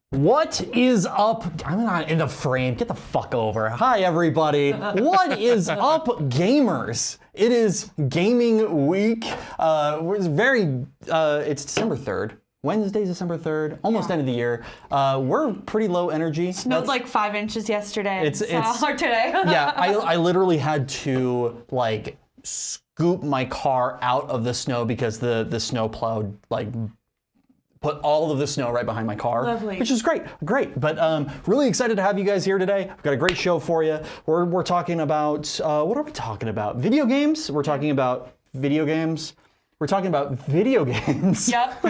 What is up? I'm not in the frame. Get the fuck over. Hi, everybody. What is up, gamers? It is gaming week. It's December 3rd. Wednesday's December 3rd, almost end of the year. We're pretty low energy. Snowed like 5 inches yesterday. It's or today. Yeah, I literally had to like scoop my car out of the snow because the snow plow like put all of the snow right behind my car. Lovely. Which is great. But really excited to have you guys here today. I've got a great show for you. We're talking about, what are we talking about? Video games? We're talking about video games. We're talking about video games. Yep.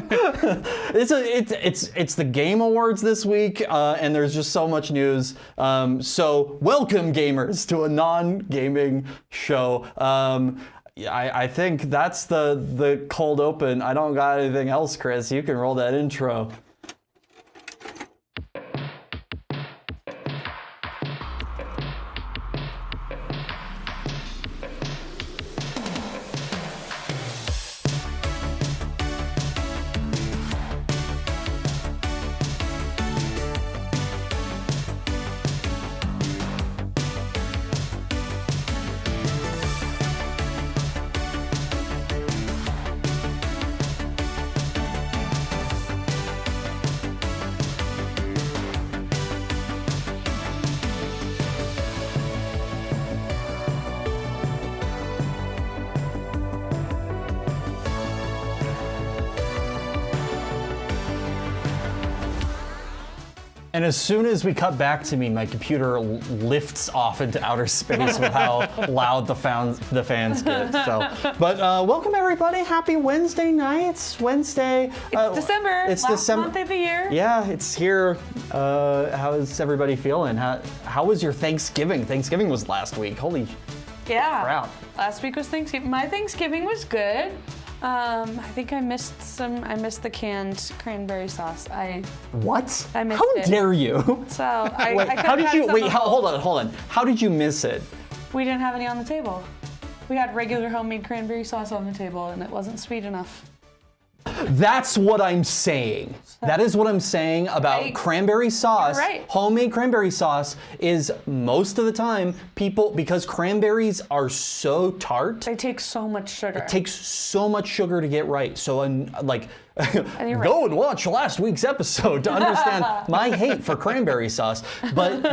It's the Game Awards this week, and there's just so much news. So welcome, gamers, to a non-gaming show. I think that's the cold open. I don't got anything else, Chris. You can roll that intro. And as soon as we cut back to me, my computer lifts off into outer space with how loud the fans get. So, but welcome everybody. Happy Wednesday nights. Wednesday. It's December. It's last December. month of the year. Yeah, it's here. How is everybody feeling? How was your Thanksgiving? Thanksgiving was last week. Holy Yeah. crap. Last week was Thanksgiving. My Thanksgiving was good. I think I missed the canned cranberry sauce. What? I missed How it. dare you? So I Wait, could've how did had you? some Wait, of hold both. on. How did you miss it? We didn't have any on the table. We had regular homemade cranberry sauce on the table, and it wasn't sweet enough. That's what I'm saying. That is what I'm saying about Right. cranberry sauce. You're right. Homemade cranberry sauce is most of the time because cranberries are so tart. They take so much sugar. It takes so much sugar to get right. So, you're go right. and watch last week's episode to understand my hate for cranberry sauce. But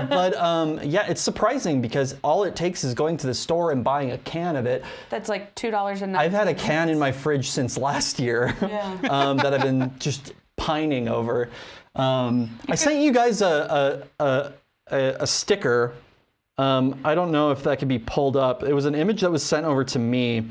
yeah, it's surprising because all it takes is going to the store and buying a can of it. That's like $2.09. I've had a can in my fridge since last year that I've been just pining over. I sent you guys a sticker. I don't know if that could be pulled up. It was an image that was sent over to me.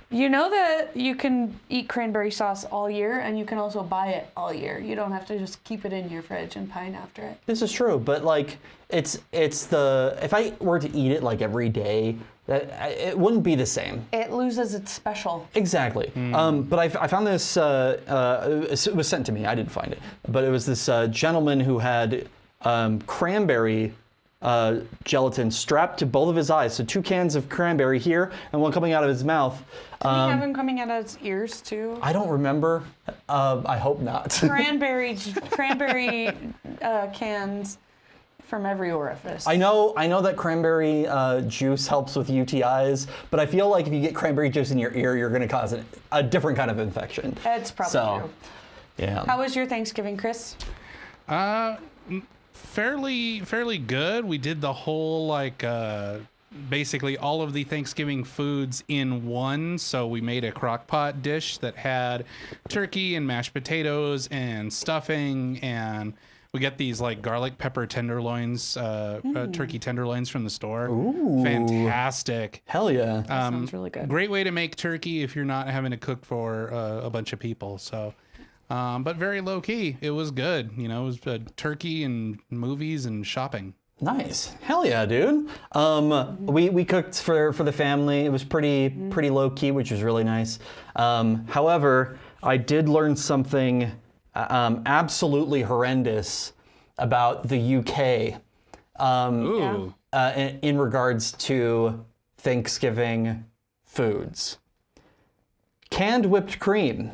You know that you can eat cranberry sauce all year, and you can also buy it all year. You don't have to just keep it in your fridge and pine after it. This is true, but like it's if I were to eat it like every day, it wouldn't be the same. It loses its special. Exactly. But I found this. It was sent to me. I didn't find it, but it was this gentleman who had cranberry gelatin strapped to both of his eyes. So 2 cans of cranberry here and one coming out of his mouth. Did he have him coming out of his ears too? I don't remember. I hope not. Cranberry cans from every orifice. I know that cranberry juice helps with UTIs, but I feel like if you get cranberry juice in your ear, you're going to cause a different kind of infection. That's probably true. Yeah. How was your Thanksgiving, Chris? Fairly good. We did the whole basically all of the Thanksgiving foods in one. So we made a crock pot dish that had turkey and mashed potatoes and stuffing, and we get these like garlic pepper tenderloins, turkey tenderloins from the store. Ooh. Fantastic. Hell yeah. Sounds really good. Great way to make turkey if you're not having to cook for a bunch of people. So. But very low key. It was good. You know, it was turkey and movies and shopping. Nice. Hell yeah, dude. We cooked for the family. It was pretty low key, which was really nice. However, I did learn something absolutely horrendous about the UK Ooh. in regards to Thanksgiving foods. Canned whipped cream.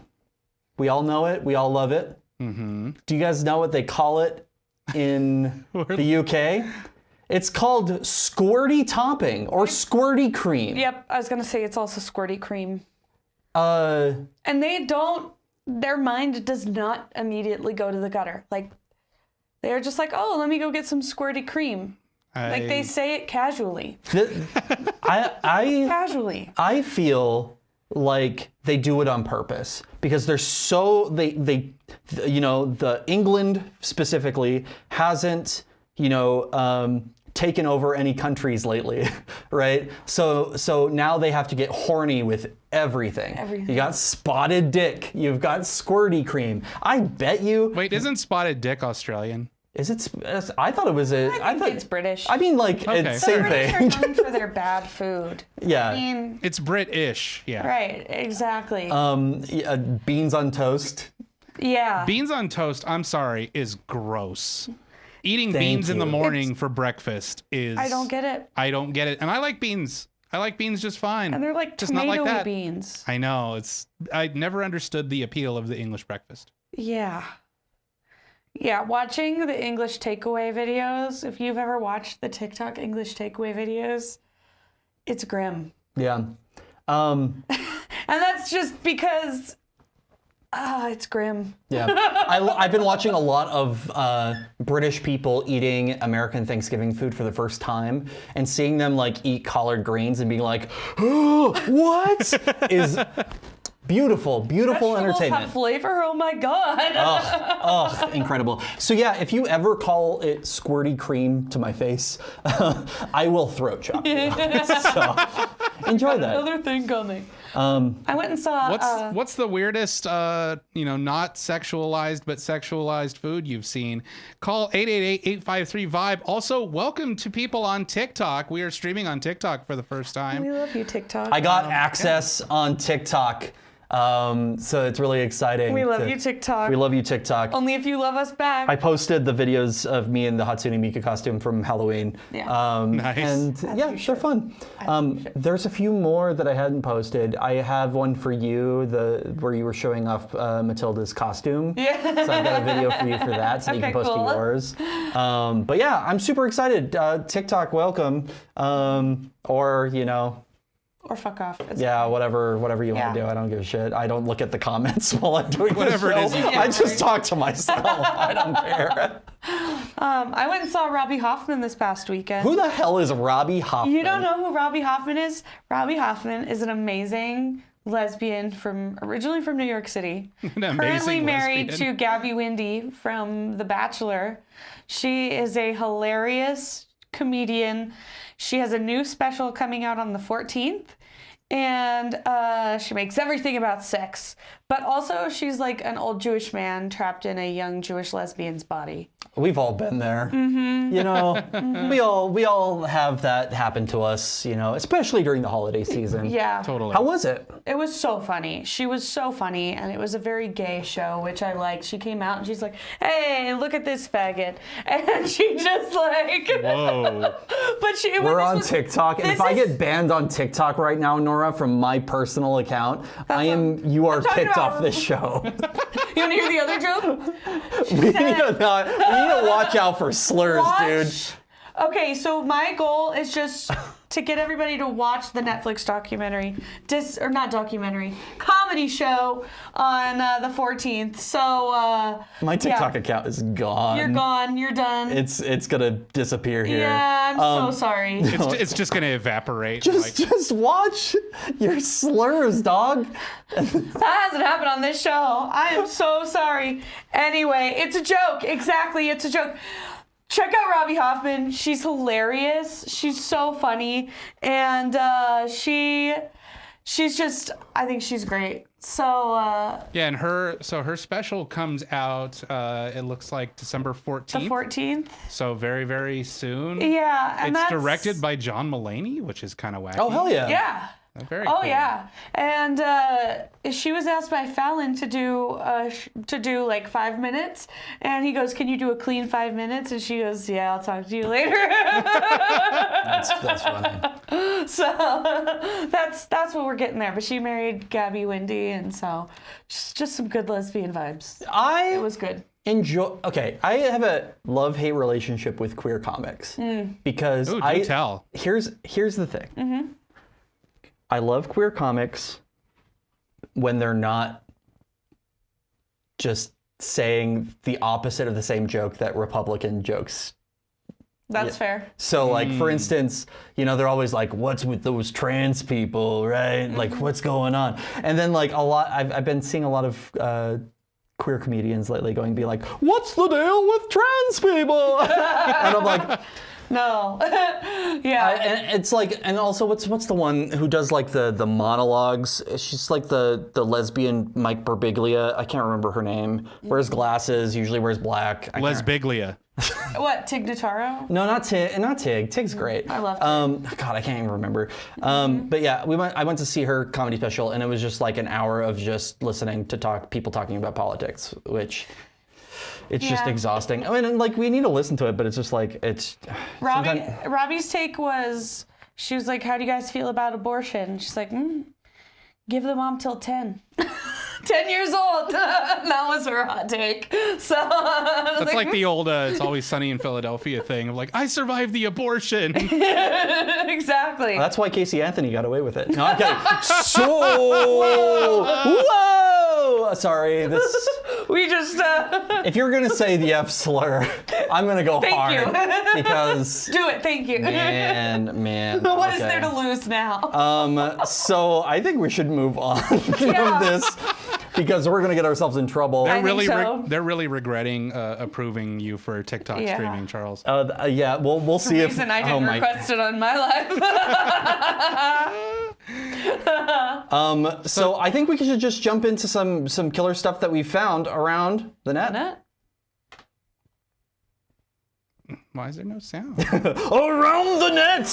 We all know it. We all love it. Mm-hmm. Do you guys know what they call it in the UK? It's called squirty topping or squirty cream. Yep, I was gonna say it's also squirty cream. Uh, And their mind does not immediately go to the gutter. Like, they're just like, oh, let me go get some squirty cream. Like, they say it casually. Casually. I feel like they do it on purpose because they're the England specifically hasn't, taken over any countries lately, right? So now they have to get horny with everything. You got spotted dick, you've got squirty cream. I bet you. Wait, isn't spotted dick Australian? Is it? I thought it was I think it's British. I mean, like, Okay. it's same British thing. are known for their bad food. Yeah. I mean, It's British, yeah. right, exactly. Beans on toast. Yeah. Beans on toast, I'm sorry, is gross. Eating Thank beans in the you. morning for breakfast is... I don't get it. I don't get it. And I like beans. I like beans just fine. And they're like just not like tomato that. beans. I know. I never understood the appeal of the English breakfast. Yeah. Yeah, watching the English takeaway videos, if you've ever watched the TikTok English takeaway videos, it's grim. Yeah. And that's just because it's grim. Yeah. I've been watching a lot of British people eating American Thanksgiving food for the first time and seeing them like eat collard greens and being like, oh, what? is beautiful Vegetables entertainment. have flavor, oh my God. Oh, incredible. So yeah, if you ever call it squirty cream to my face, I will throat chop you. So enjoy that. Another thing coming. I went and saw. What's the weirdest, not sexualized but sexualized food you've seen? Call 888-853-VIBE. Also, welcome to people on TikTok. We are streaming on TikTok for the first time. We love you, TikTok. I got access on TikTok. So it's really exciting. We love you, TikTok. We love you, TikTok. Only if you love us back. I posted the videos of me in the Hatsune Miku costume from Halloween. Yeah. Nice. And yeah, they're fun. There's a few more that I hadn't posted. I have one for you, where you were showing off Matilda's costume. Yeah. So I've got a video for you for that, so you can post yours. But yeah, I'm super excited. TikTok, welcome. Or fuck off. Yeah, whatever you want to do. I don't give a shit. I don't look at the comments while I'm doing Whatever the it show. is. I just talk to myself. I don't care. I went and saw Robbie Hoffman this past weekend. Who the hell is Robbie Hoffman? You don't know who Robbie Hoffman is? Robbie Hoffman is an amazing lesbian originally from New York City. Currently married to Gabby Windy from The Bachelor. She is a hilarious comedian. She has a new special coming out on the 14th, and she makes everything about sex. But also, she's like an old Jewish man trapped in a young Jewish lesbian's body. We've all been there. Mm-hmm. We all have that happen to us, especially during the holiday season. Yeah. Totally. How was it? It was so funny. She was so funny, and it was a very gay show, which I liked. She came out, and she's like, hey, look at this faggot. And she just like... Whoa. But We're on TikTok, and if I get banned on TikTok right now, Nora, from my personal account, you are kicked off this show. You want to hear the other joke? We need to watch out for slurs, dude. Okay, so my goal is just to get everybody to watch the Netflix documentary, comedy show on the 14th. So my TikTok account is gone. You're gone. You're done. It's gonna disappear here. Yeah, I'm so sorry. It's just gonna evaporate. Just watch your slurs, dog. That hasn't happened on this show. I am so sorry. Anyway, it's a joke. Exactly, it's a joke. Check out Robbie Hoffman. She's hilarious. She's so funny. And she's just, I think she's great. So yeah, and her special comes out it looks like December 14th. The 14th. So very, very soon. Yeah, and it's directed by John Mulaney, which is kind of wacky. Oh, hell yeah. Yeah. Very cool. Yeah, and she was asked by Fallon to do like 5 minutes, and he goes, "Can you do a clean 5 minutes?" And she goes, "Yeah, I'll talk to you later." That's funny. So that's what we're getting there. But she married Gabby Windy, and so just some good lesbian vibes. It was good. I have a love-hate relationship with queer comics because Ooh, do tell. Here's the thing. Mm-hmm. I love queer comics when they're not just saying the opposite of the same joke that Republican jokes. That's fair. So, like, for instance, they're always like, what's with those trans people, right? Like, what's going on? And then, like, I've been seeing a lot of queer comedians lately be like, what's the deal with trans people? And I'm like... No. Yeah. And it's like, and also, what's the one who does like the monologues? She's like the lesbian Mike Birbiglia. I can't remember her name. Wears glasses, usually wears black. Lesbiglia. What, Tig Notaro? No, not Tig. Tig's great. I love Tig. God, I can't even remember. But yeah, I went to see her comedy special, and it was just like an hour of just listening to people talking about politics, which... It's just exhausting. I mean, like, we need to listen to it, but it's just like, it's... Robbie's take was, she was like, how do you guys feel about abortion? She's like, give the mom till 10. 10 years old. That was her hot take. So that's like the old It's Always Sunny in Philadelphia thing of like, I survived the abortion. Exactly. That's why Casey Anthony got away with it. No, I'm kidding. Whoa! Sorry, this... We just... If you're going to say the F slur, I'm going to go hard. Thank you. Because... Do it, thank you. Man. What is there to lose now? So I think we should move on from this. because we're gonna get ourselves in trouble. They're think so. they're really regretting approving you for TikTok streaming, Charles. Yeah, we'll see if. Reason I didn't request it on my live. So I think we should just jump into some killer stuff that we found around the net. Why is there no sound? Around the net!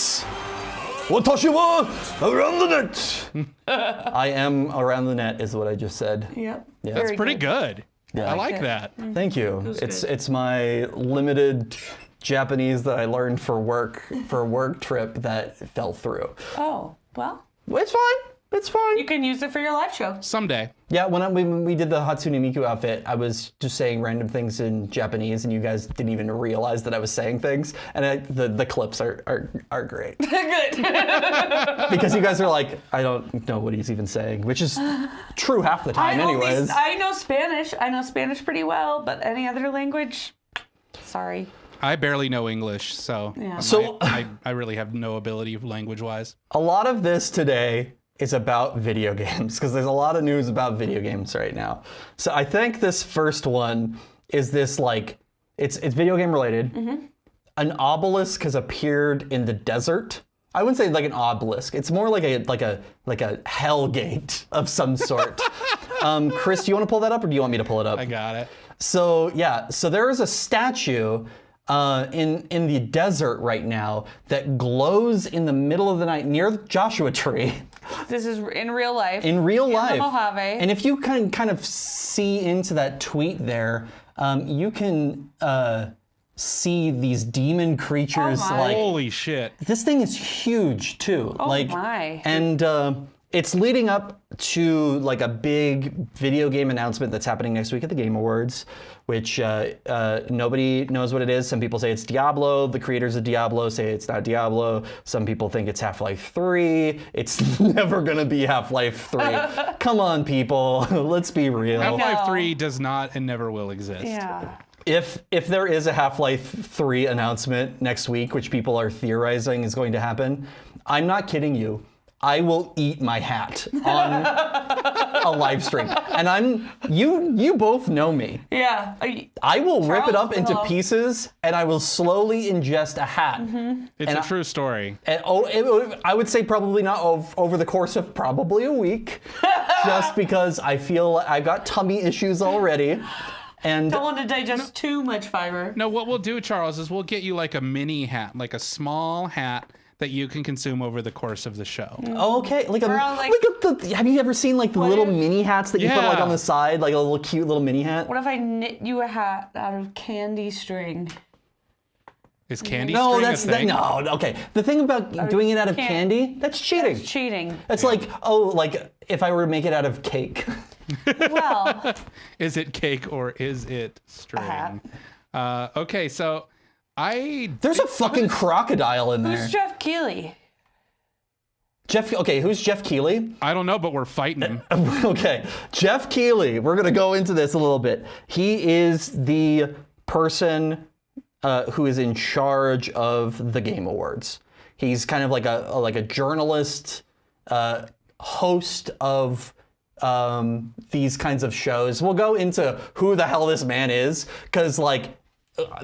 Watashi wa around the net! I am around the net is what I just said. Yep. Yeah. That's pretty good. Yeah. I like that. Thank you. It's my limited Japanese that I learned for a work trip that fell through. Oh, well. It's fine. It's fine. You can use it for your live show. Someday. Yeah, when we did the Hatsune Miku outfit, I was just saying random things in Japanese, and you guys didn't even realize that I was saying things. And the clips are great. Good. Because you guys are like, I don't know what he's even saying, which is true half the time anyways. I know Spanish. I know Spanish pretty well, but any other language, sorry. I barely know English, so Yeah. I really have no ability language-wise. A lot of this today is about video games, because there's a lot of news about video games right now. So I think this first one is this, like, it's video game related. Mm-hmm. An obelisk has appeared in the desert. I wouldn't say like an obelisk. It's more like a hell gate of some sort. Chris, do you want to pull that up, or do you want me to pull it up? I got it. So yeah, so there is a statue in the desert right now that glows in the middle of the night near the Joshua Tree. This is in real life. In real life. In the Mojave. And if you kind of see into that tweet there, you can see these demon creatures. Oh my. Like, Holy shit. this thing is huge too. Oh like, my. And it's leading up to like a big video game announcement that's happening next week at the Game Awards, which nobody knows what it is. Some people say it's Diablo. The creators of Diablo say it's not Diablo. Some people think it's Half-Life 3. It's never gonna be Half-Life 3. Come on, people. Let's be real. Half-Life 3 does not and never will exist. Yeah. If there is a Half-Life 3 announcement next week, which people are theorizing is going to happen, I'm not kidding you. I will eat my hat on a live stream. And you both know me. Yeah. I will rip it Charles up into will. pieces, and I will slowly ingest a hat. Mm-hmm. It's a true story. And I would say probably not over the course of probably a week, just because I feel I've got tummy issues already. And Don't want to digest too much fiber. No, what we'll do, Charles, is we'll get you like a mini hat, like a small hat that you can consume over the course of the show. okay, have you ever seen like the little mini hats that you put like on the side, like a little cute little mini hat? What if I knit you a hat out of candy string? Is candy No, string that's a thing? no. Okay, the thing about doing it out of candy, that's cheating. That's cheating. It's like if I were to make it out of cake. Well, Is it cake or is it string? hat. Okay, so There's a fucking crocodile in there. who's Geoff Keighly? Who's Geoff Keighly? I don't know, but we're fighting him. Okay, Geoff Keighly. We're gonna go into this a little bit. He is the person who is in charge of the Game Awards. He's kind of like a journalist, host of these kinds of shows. We'll go into who the hell this man is, because like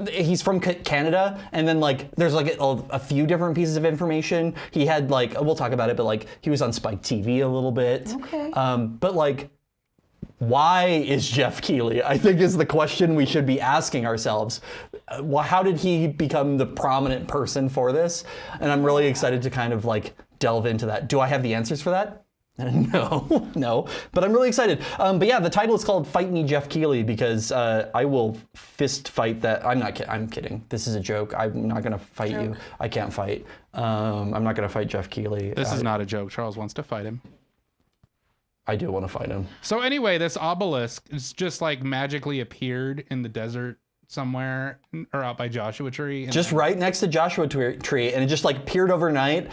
he's from Canada, and then like there's like a few different pieces of information. He had like, we'll talk about it, but like he was on Spike TV a little bit. Okay. But like, why is Geoff Keighly? I think is the question we should be asking ourselves. How did he become the prominent person for this? And I'm really excited to kind of like delve into that. Do I have the answers for that? No, but I'm really excited. But yeah, the title is called "Fight Me, Geoff Keighly," because I will fist fight that. I'm kidding. This is a joke. I'm not gonna fight you. I can't fight. I'm not gonna fight Geoff Keighly. This is not a joke. Charles wants to fight him. I do want to fight him. So anyway, this obelisk is just like magically appeared in the desert somewhere, or out by Joshua Tree. Just right next to Joshua Tree, and it just like appeared overnight.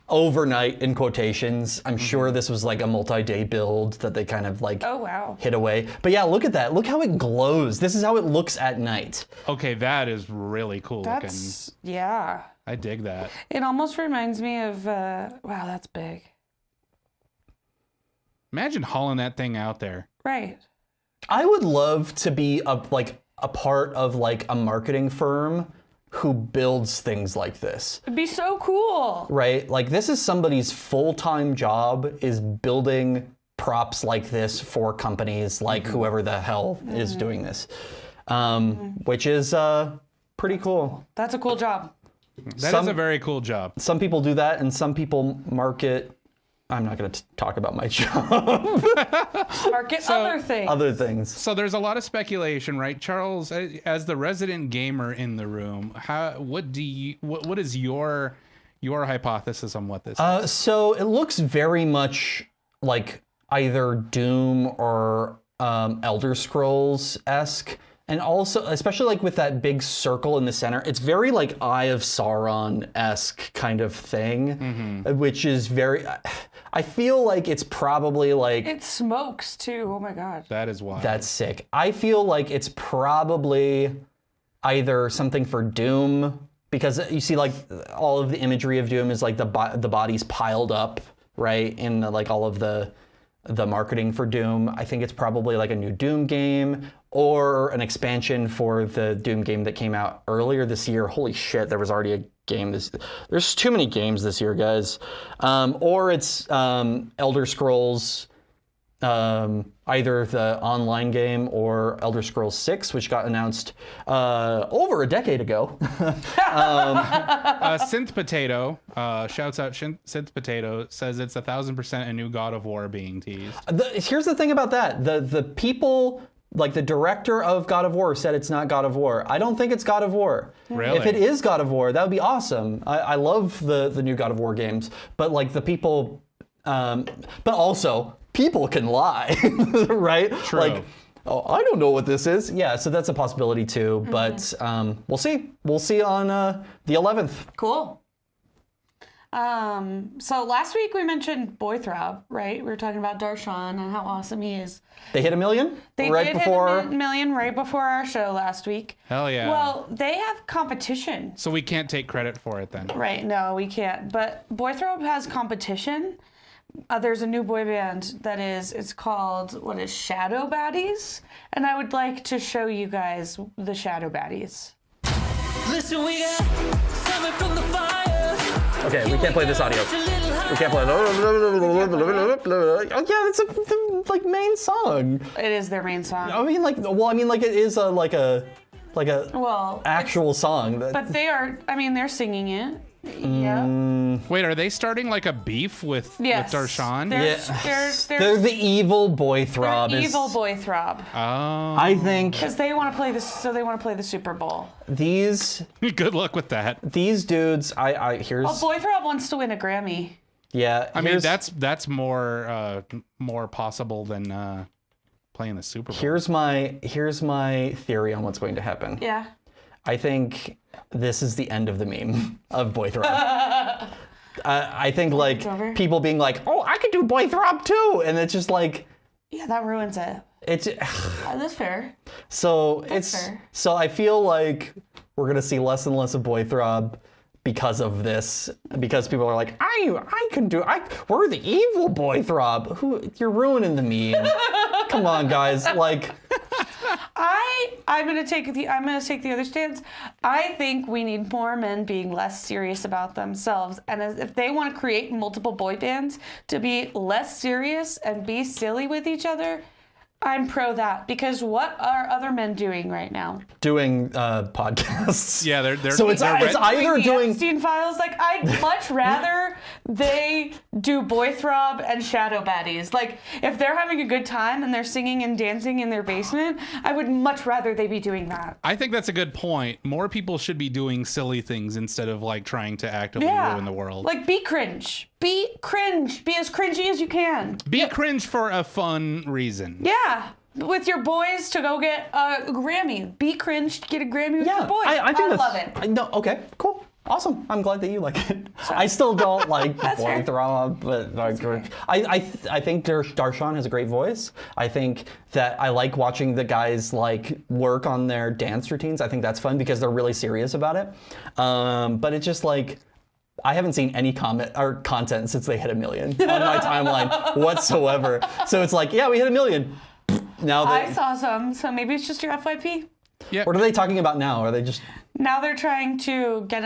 Overnight in quotations. I'm sure this was like a multi-day build that they kind of like hit away. But yeah, look at that. Look how it glows. This is how it looks at night. Okay, that is really cool looking. Yeah. I dig that. It almost reminds me of, wow, that's big. Imagine hauling that thing out there. Right. I would love to be a part of like a marketing firm who builds things like this. It'd be so cool. Right? Like this is somebody's full-time job is building props like this for companies like whoever the hell is doing this. Which is pretty cool. That's a cool job. That is a very cool job. Some people do that and some people market. I'm not going to talk about my job. Market other things. Other things. So there's a lot of speculation, right? Charles, as the resident gamer in the room, what is your hypothesis on what this is? So it looks very much like either Doom or Elder Scrolls-esque. And also, especially like with that big circle in the center, it's very like Eye of Sauron-esque kind of thing, which is very... I feel like it's probably like... It smokes too, oh my god. That is wild. That's sick. I feel like it's probably either something for Doom, because you see like all of the imagery of Doom is like the bodies piled up, right? In like all of the marketing for Doom. I think it's probably like a new Doom game or an expansion for the Doom game that came out earlier this year. Holy shit, there was already a game there's too many games this year, guys. Or it's Elder Scrolls, either the online game or Elder Scrolls 6, which got announced over a decade ago. Synth Potato, shouts out Synth Potato, says it's 1,000% a new God of War being teased. Here's the thing about that. The people, like the director of God of War said it's not God of War. I don't think it's God of War. Really? If it is God of War, that would be awesome. I love the new God of War games, but like the people, but also people can lie, right? True. Like, oh, I don't know what this is. Yeah, so that's a possibility too, but we'll see. We'll see on the 11th. Cool. So last week we mentioned Boythrob, right? We were talking about Darshan and how awesome he is. They hit 1 million? They did hit a million right before our show last week. Hell yeah. Well, they have competition. So we can't take credit for it then. Right, no, we can't. But Boythrob has competition. There's a new boy band it's called, Shadow Baddies? And I would like to show you guys the Shadow Baddies. Listen, we got something from the fire. Okay, we can't play this audio. We can't play it. Oh yeah, that's the like main song. It is their main song. I mean, it is like a actual song. But they're singing it. Yeah. Wait, are they starting like a beef with Darshan? They're the evil Boythrob. Evil Boythrob. Oh. I think because they want to play this. So they want to play the Super Bowl. These. Good luck with that. These dudes. Here's. Oh, Boythrob wants to win a Grammy. Yeah. I mean, that's more possible than playing the Super Bowl. Here's my theory on what's going to happen. Yeah. I think this is the end of the meme of Boythrob. I think like people being like, "Oh, I could do Boythrob too," and it's just like, yeah, that ruins it. It's that's fair. So that's fair. So I feel like we're gonna see less and less of Boythrob because of this, because people are like, we're the evil Boythrob. You're ruining the meme. Come on, guys, like. I'm gonna take the other stance. I think we need more men being less serious about themselves, and if they want to create multiple boy bands to be less serious and be silly with each other, I'm pro that, because what are other men doing right now? Doing podcasts. Yeah, they're so it's either doing Epstein Files. Like, I'd much rather they do Boythrob and Shadow Baddies. Like, if they're having a good time and they're singing and dancing in their basement, I would much rather they be doing that. I think that's a good point. More people should be doing silly things instead of like trying to actively ruin the world. Like, be cringe. Be cringe. Be as cringy as you can. Be cringe for a fun reason. Yeah. With your boys to go get a Grammy. Be cringe to get a Grammy with your boys. I love it. No, okay, cool. Awesome. I'm glad that you like it. I still don't like Boythrob, but I think Darshan has a great voice. I think that I like watching the guys like work on their dance routines. I think that's fun because they're really serious about it. But it's just like, I haven't seen any comment or content since they hit 1 million on my timeline whatsoever. So it's like, yeah, we hit 1 million. Now I saw some, so maybe it's just your FYP. Yeah. What are they talking about now? Are they just... Now they're trying to get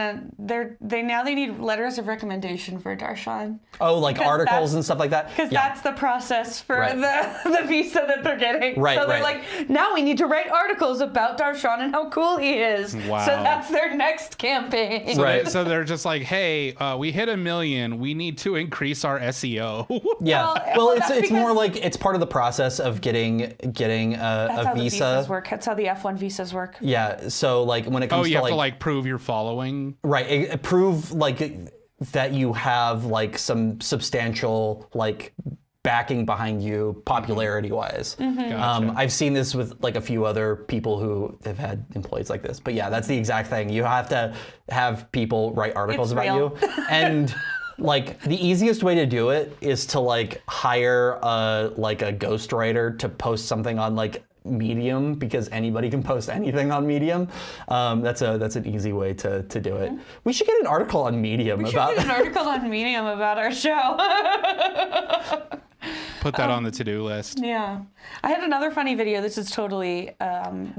they need letters of recommendation for Darshan. Oh, like articles and stuff like that? Because that's the process for the visa that they're getting. Right, so they're like, now we need to write articles about Darshan and how cool he is. Wow. So that's their next campaign. Right. So they're just like, hey, we hit 1 million. We need to increase our SEO. Yeah. Well, it's more like it's part of the process of getting a That's how the visa. visas work. That's how the F1 visas work. Yeah. So like when it comes you have to to like prove your following. right, prove like that you have like some substantial like backing behind you popularity wise. Gotcha. I've seen this with like a few other people who have had employees like this, but yeah, that's the exact thing. You have to have people write articles It's about real. you, and like the easiest way to do it is to like hire a ghostwriter to post something on like Medium, because anybody can post anything on Medium. That's an easy way to do it. We should get an article on Medium about. We should get an article on Medium about our show. Put that on the to-do list. Yeah. I had another funny video. This is totally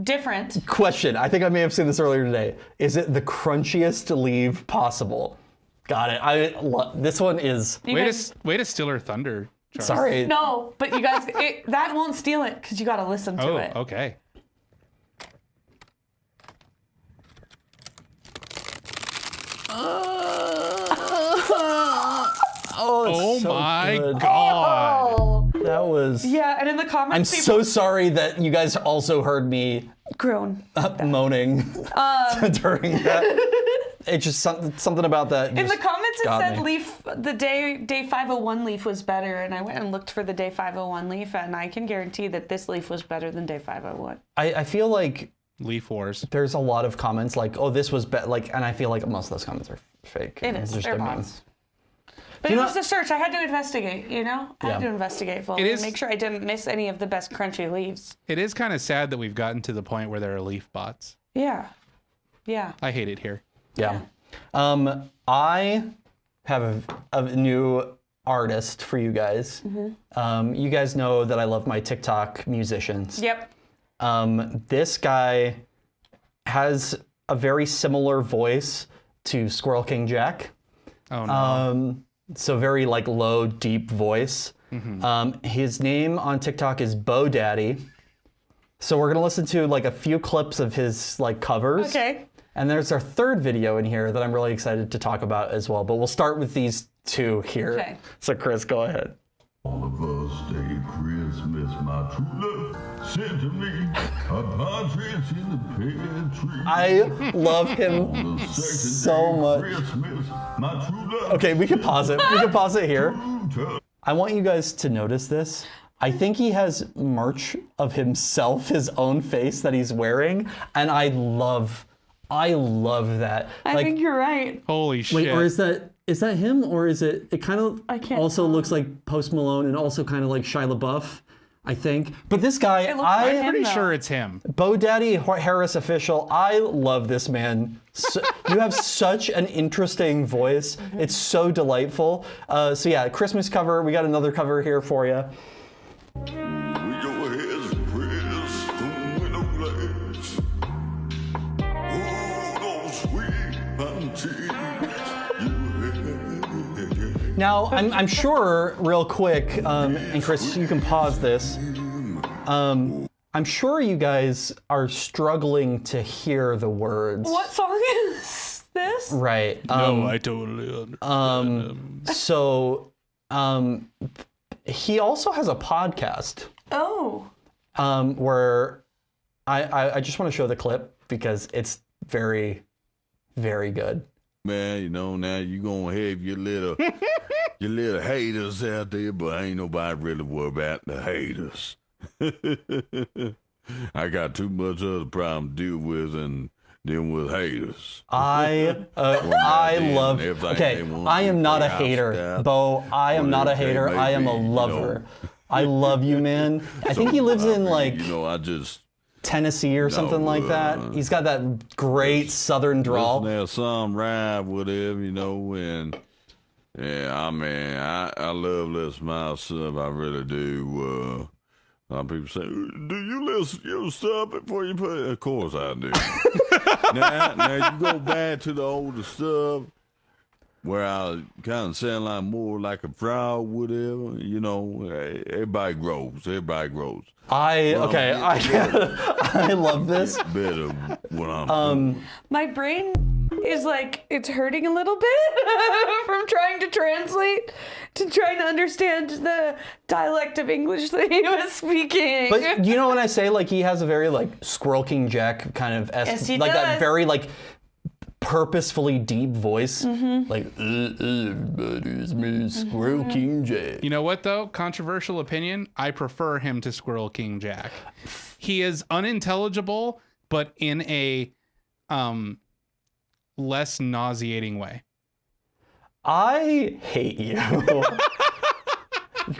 different. Question. I think I may have seen this earlier today. Is it the crunchiest leave possible? Got it. This one is. Way to steal her thunder, Charles. Sorry. No, but you guys, that won't steal it because you got to listen to it. Oh, okay. Oh so my good. God. Oh. That was. Yeah, and in the I'm comments, so sorry that you guys also heard me grown. moaning during that. It's just something about that. In the comments, it got said me. leaf, the day 501 leaf was better, and I went and looked for the day 501 leaf, and I can guarantee that this leaf was better than day 501. I feel like Leaf Wars. there's a lot of comments like, "Oh, this was like," and I feel like most of those comments are fake. It is. Just They're a meme. bots. But You it know- was the search. I had to investigate, you know? I had Yeah. to investigate fully It and is- make sure I didn't miss any of the best crunchy leaves. It is kind of sad that we've gotten to the point where there are leaf bots. Yeah. Yeah. I hate it here. Yeah. I have a new artist for you guys. You guys know that I love my TikTok musicians. Yep. This guy has a very similar voice to Squirrel King Jack. Oh no. So very like low, deep voice. His name on TikTok is Bo Daddy. So we're gonna listen to like a few clips of his like covers. Okay. And there's our third video in here that I'm really excited to talk about as well. But we'll start with these two here. Okay. So Chris, go ahead. All of us day Christmas, my true love sent to me a partridge in the pear tree. I love him On the second so day much. Christmas, my true love. Okay, we can pause it. We can pause it here. To I want you guys to notice this. I think he has merch of himself, his own face that he's wearing, and I love that. I think you're right. Holy shit. Wait, or is that him, or is it? It kind of I can't also tell. looks like Post Malone, and also kind of like Shia LaBeouf, I think. But this guy, It looks like I'm him. pretty though. sure it's him. Bo Daddy Harris official. I love this man. So, you have such an interesting voice. It's so delightful. So yeah, Christmas cover. We got another cover here for you. we go ahead and press the window glass. Oh, those sweet panties you had. Now, I'm sure, real quick, and Chris, you can pause this. I'm sure you guys are struggling to hear the words. What song is this? Right. No, I totally understand. So, he also has a podcast Oh. where I just want to show the clip because it's very, very good. Man, you know, now you gonna have your little your little haters out there, but ain't nobody really worry about the haters. I got too much other problem to deal with and dealing with haters. I goddamn, love. everything Okay, they want I am to not a play out hater, style, Bo. I am not a whatever they hater. may I am a be, you lover. know. I love you, man. I think he lives in like you know, I just Tennessee or something like that. He's got that great southern drawl. listen to some ride with him, you know, and yeah, I mean, I love listening to myself, I really do. A lot of people say, do you listen to your stuff before you put it? Of course I do. now you go back to the older stuff where I kind of sound like more like a frog, whatever. You know, everybody grows. Everybody grows. I love this. Better what I'm doing. My brain is like, it's hurting a little bit from trying to translate, to trying to understand the dialect of English that he was speaking. But you know when I say like he has a very like Squirrel King Jack kind of Yes, he like does. that very like purposefully deep voice, like everybody's me, Squirrel King Jack. You know what though? Controversial opinion. I prefer him to Squirrel King Jack. He is unintelligible, but in a less nauseating way. I hate you.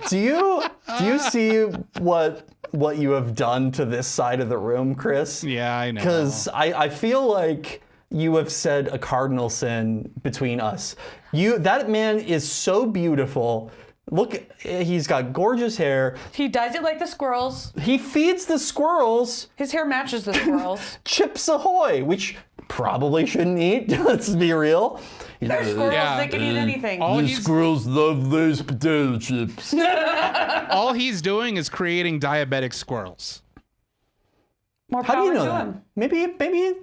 Do you see what you have done to this side of the room, Chris? Yeah, I know. Because I feel like you have said a cardinal sin between us. That man is so beautiful. Look, he's got gorgeous hair. He dyes it like the squirrels. He feeds the squirrels His hair matches the squirrels. Chips Ahoy, which probably shouldn't eat. Let's be real. They're squirrels. Yeah. They can eat anything. Squirrels love those potato chips. All he's doing is creating diabetic squirrels. More How power do you know to that? him. Maybe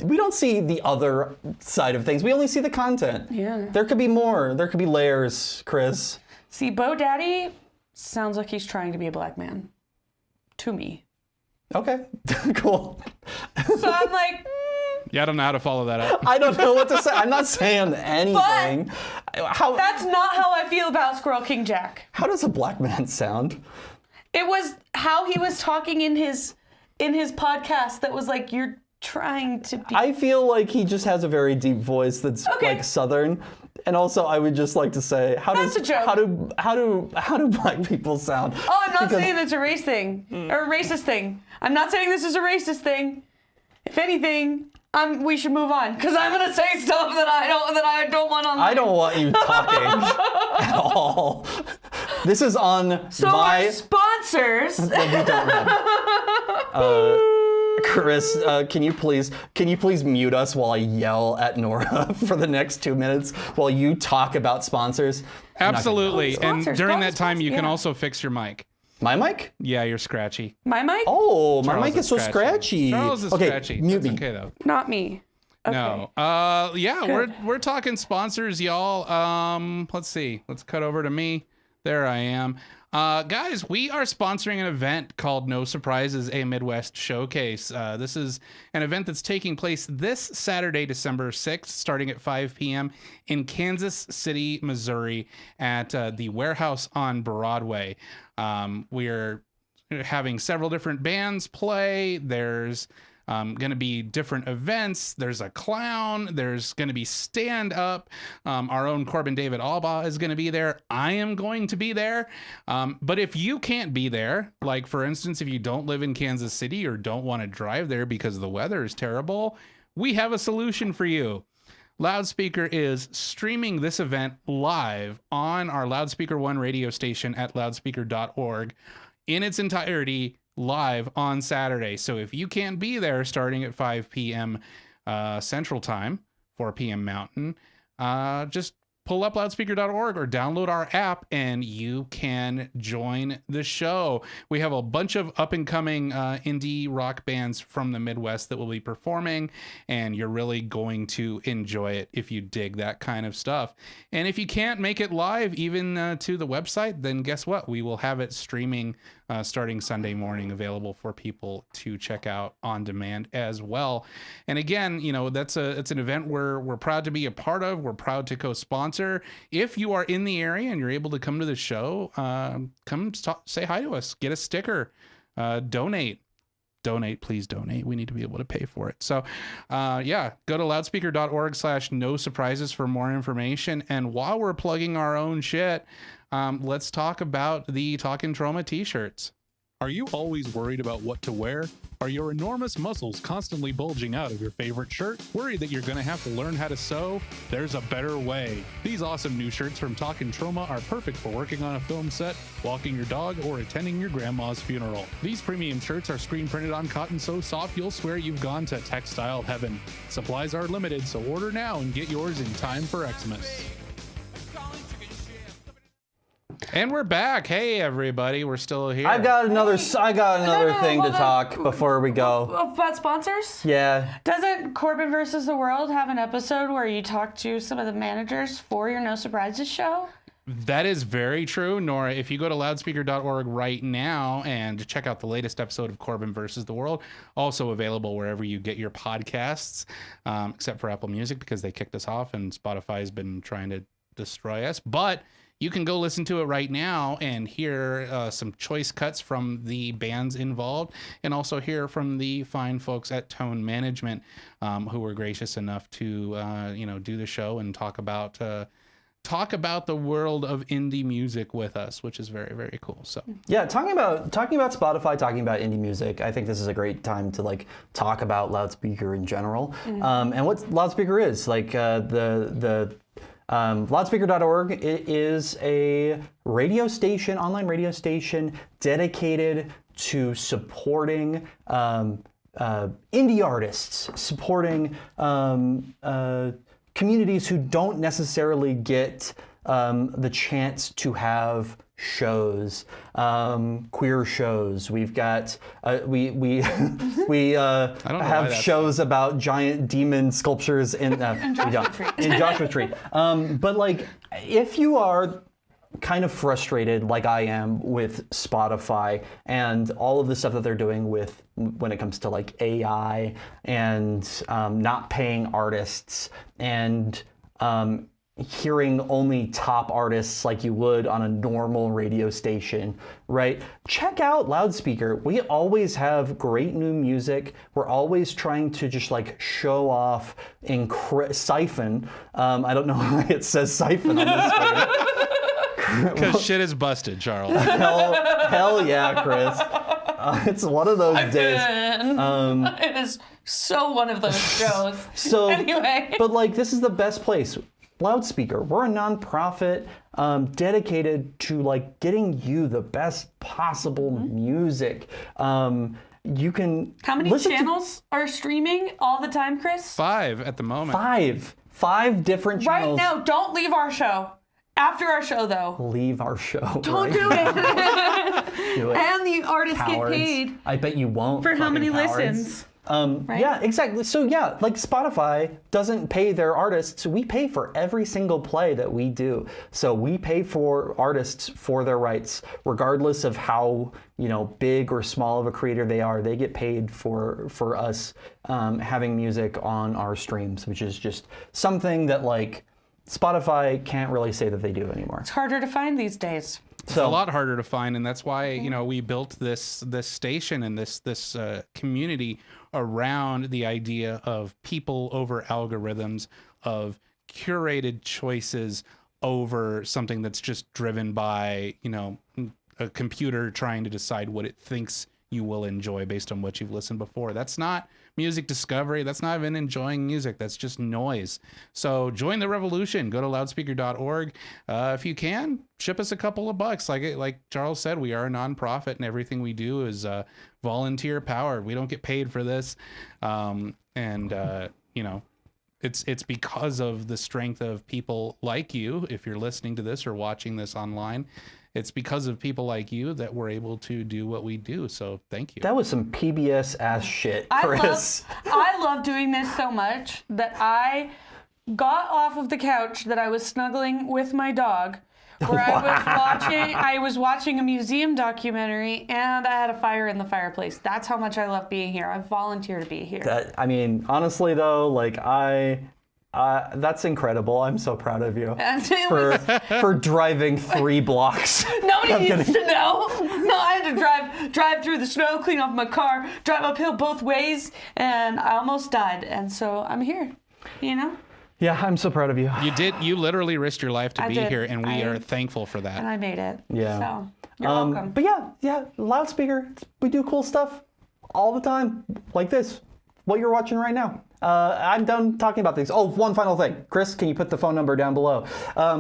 we don't see the other side of things. We only see the content. Yeah. There could be more. There could be layers, Chris. See, Bo Daddy sounds like he's trying to be a black man. To me. Okay, cool. So I'm like, Yeah, I don't know how to follow that up. I don't know what to say. I'm not saying anything. How that's not how I feel about Squirrel King Jack. how does a black man sound? It was how he was talking in his podcast that was like, you're trying to be. I feel like he just has a very deep voice that's Okay. like Southern. And also, I would just like to say, That's a joke. how do black people sound? Oh, I'm not Because- saying it's a race thing or a racist thing. I'm not saying this is a racist thing. If anything, we should move on because I'm gonna say stuff that I don't want on. I don't want you talking at all. This is on So my. our sponsors. We don't have. Chris, can you please mute us while I yell at Nora for the next 2 minutes while you talk about sponsors? Absolutely. Call the And sponsors, during call that the time, you sponsors, can yeah. also fix your mic. My mic? Yeah, you're scratchy. My mic? Oh, my Charles mic is so scratchy. Charles is okay, scratchy. mute That's me. okay though. Not me. Okay. No. Yeah, Good. we're talking sponsors, y'all. Let's see. Let's cut over to me. There I am. Guys, we are sponsoring an event called No Surprises, a Midwest Showcase. This is an event that's taking place this Saturday, December 6th, starting at 5 p.m. in Kansas City, Missouri at the Warehouse on Broadway. We're having several different bands play. There's going to be different events. There's a clown. There's going to be stand-up. Our own Corbin David Albaugh is going to be there. I am going to be there. But if you can't be there, like for instance, if you don't live in Kansas City or don't want to drive there because the weather is terrible, we have a solution for you. Loudspeaker is streaming this event live on our Loudspeaker One radio station at loudspeaker.org in its entirety live on Saturday. So if you can't be there starting at 5 p.m. Central Time, 4 p.m. Mountain, just pull up loudspeaker.org or download our app and you can join the show. We have a bunch of up-and-coming indie rock bands from the Midwest that will be performing, and you're really going to enjoy it if you dig that kind of stuff. And if you can't make it live even to the website, then guess what? We will have it streaming starting Sunday morning, available for people to check out on demand as well. And again, you know, it's an event we're proud to be a part of. We're proud to co-sponsor. If you are in the area and you're able to come to the show, come say hi to us, get a sticker, donate, please donate. We need to be able to pay for it. So yeah, go to loudspeaker.org/no surprises for more information. And while we're plugging our own shit, let's talk about the Talkin' Trauma t-shirts. Are you always worried about what to wear? Are your enormous muscles constantly bulging out of your favorite shirt? Worried that you're going to have to learn how to sew? There's a better way. These awesome new shirts from Talkin' Trauma are perfect for working on a film set, walking your dog, or attending your grandma's funeral. These premium shirts are screen printed on cotton so soft you'll swear you've gone to textile heaven. Supplies are limited, so order now and get yours in time for Xmas. And we're back. Hey, everybody. We're still here. I got another thing to talk before we go. About sponsors? Yeah. Doesn't Corbin versus the World have an episode where you talk to some of the managers for your No Surprises show? That is very true, Nora. If you go to loudspeaker.org right now and check out the latest episode of Corbin versus the World, also available wherever you get your podcasts, except for Apple Music because they kicked us off and Spotify's been trying to destroy us. But you can go listen to it right now and hear some choice cuts from the bands involved, and also hear from the fine folks at Tone Management who were gracious enough to do the show and talk about the world of indie music with us, which is very, very cool. So yeah, talking about Spotify, talking about indie music, I think this is a great time to talk about Loudspeaker in general, and what Loudspeaker is. Loudspeaker.org is a radio station, online radio station dedicated to supporting indie artists, supporting communities who don't necessarily get the chance to have shows, queer shows. We've got we have shows about giant demon sculptures in Joshua Tree. But if you are kind of frustrated like I am with Spotify and all of the stuff that they're doing with when it comes to AI and not paying artists and hearing only top artists like you would on a normal radio station, right? Check out Loudspeaker. We always have great new music. We're always trying to just show off siphon. I don't know why it says siphon on this screen. Because shit is busted, Charles. Hell yeah, Chris. It's one of those days. It is so one of those shows. So anyway. But this is the best place. Loudspeaker. We're a nonprofit dedicated to like getting you the best possible music. You can. How many channels are streaming all the time, Chris? 5 at the moment. 5 different channels. Right now, don't leave our show. After our show, though. Leave our show. Don't do it. Do it. And the artists Cowards. get paid. I bet you won't. For how many cowards. listens? Right? Yeah, exactly. So yeah, like Spotify doesn't pay their artists. We pay for every single play that we do. So we pay for artists for their rights, regardless of how big or small of a creator they are. They get paid for us having music on our streams, which is just something that like Spotify can't really say that they do anymore. It's harder to find these days. It's a lot harder to find, and that's why we built this station and this community around the idea of people over algorithms, of curated choices over something that's just driven by a computer trying to decide what it thinks you will enjoy based on what you've listened before. That's not music discovery. That's not even enjoying music. That's just noise. So join the revolution. Go to loudspeaker.org. If you can, ship us a couple of bucks. Like Charles said, we are a nonprofit and everything we do is volunteer powered. We don't get paid for this. It's because of the strength of people like you. If you're listening to this or watching this online, it's because of people like you that we're able to do what we do. So thank you. That was some PBS ass shit, Chris. I love doing this so much that I got off of the couch that I was snuggling with my dog, where I was watching a museum documentary and I had a fire in the fireplace. That's how much I love being here. I volunteer to be here. Honestly though, that's incredible. I'm so proud of you for driving 3 blocks. Nobody needs to know. No, I had to drive through the snow, clean off my car, drive uphill both ways, and I almost died. And so I'm here, Yeah, I'm so proud of you. You literally risked your life to be here, and we are thankful for that. And I made it. Yeah. So you're welcome. But yeah, Loudspeaker, we do cool stuff all the time, like this, what you're watching right now. I'm done talking about things. Oh, one final thing. Chris, can you put the phone number down below?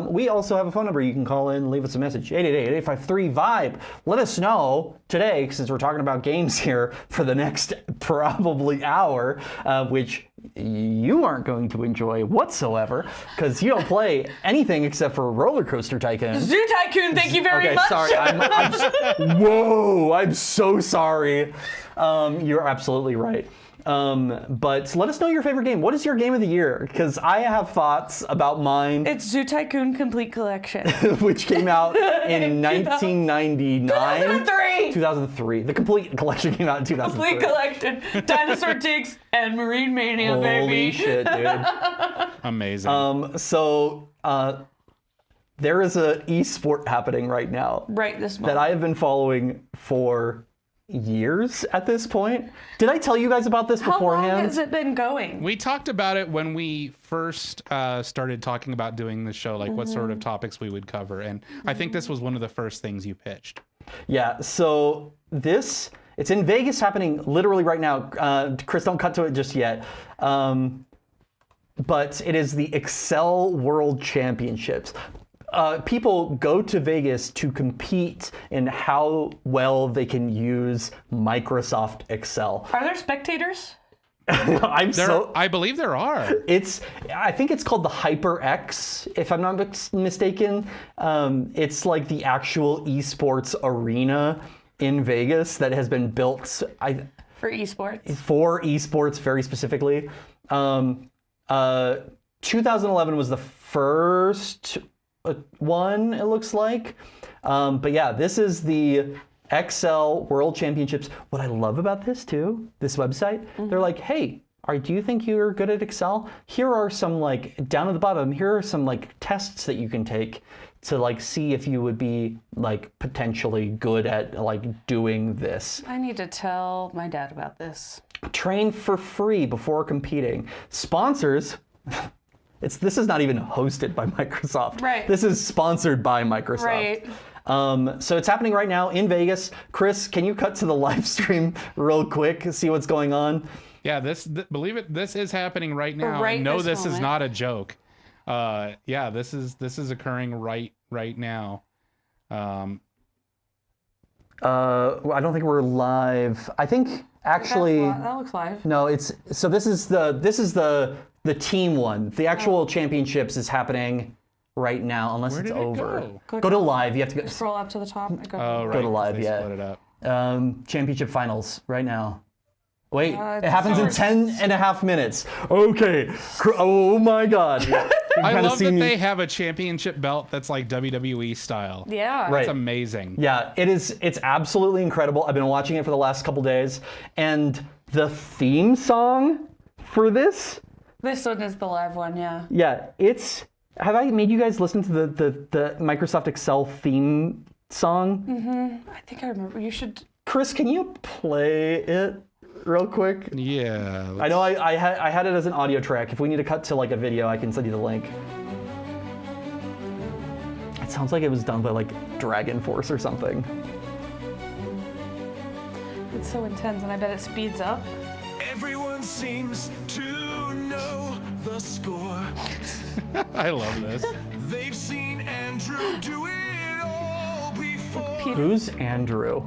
We also have a phone number you can call in and leave us a message. 888-853-VIBE. Let us know today, since we're talking about games here for the next probably hour, which you aren't going to enjoy whatsoever because you don't play anything except for Roller Coaster Tycoon. Zoo Tycoon, thank you very much. Sorry. Whoa, I'm so sorry. You're absolutely right. But let us know your favorite game. What is your game of the year? Because I have thoughts about mine. It's Zoo Tycoon Complete Collection. Which came out in 1999. 2003. The Complete Collection came out in 2003. Complete Collection. Dinosaur Tigs and Marine Mania, baby. Holy shit, dude. Amazing. So there is a esport happening right now. Right this moment. That I have been following for years at this point. Did I tell you guys about this beforehand? How long has it been going? We talked about it when we first started talking about doing the show, like what sort of topics we would cover. And I think this was one of the first things you pitched. Yeah, so it's in Vegas happening literally right now. Chris, don't cut to it just yet. But it is the Excel World Championships. People go to Vegas to compete in how well they can use Microsoft Excel. Are there spectators? I believe there are. I think it's called the HyperX, if I'm not mistaken. It's like the actual esports arena in Vegas that has been built For esports? For esports, very specifically. 2011 was the first one, it looks like. But yeah, this is the Excel World Championships. What I love about this too, this website, they're like, hey, do you think you're good at Excel? Here are some, like, down at the bottom, here are some, like, tests that you can take to, like, see if you would be, like, potentially good at, like, doing this. I need to tell my dad about this. Train for free before competing. Sponsors. This is not even hosted by Microsoft. Right. This is sponsored by Microsoft. Right. So it's happening right now in Vegas. Chris, can you cut to the live stream real quick, see what's going on? Yeah, believe it, this is happening right now. Right no, this is not a joke. Yeah, this is occurring right now. I don't think we're live. I think actually that looks live. No, this is the team one. The actual championships is happening right now, unless it's over. Go to live. You have to scroll up to the top. Right. Go to live. They yeah. Split it up. Championship finals right now. Wait, it happens in 10.5 minutes. Okay. Oh my God. I love that they have a championship belt that's like WWE style. Yeah. Right. It's amazing. Yeah, it's absolutely incredible. I've been watching it for the last couple days, and the theme song for this one is the live one, yeah. Yeah, have I made you guys listen to the Microsoft Excel theme song? Mm-hmm. I think I remember. You should. Chris, can you play it real quick? Yeah. I know I had it as an audio track. If we need to cut to like a video, I can send you the link. It sounds like it was done by like Dragon Force or something. It's so intense, and I bet it speeds up. Everyone seems to know the score. I love this. They've seen Andrew do it all before. Who's Andrew?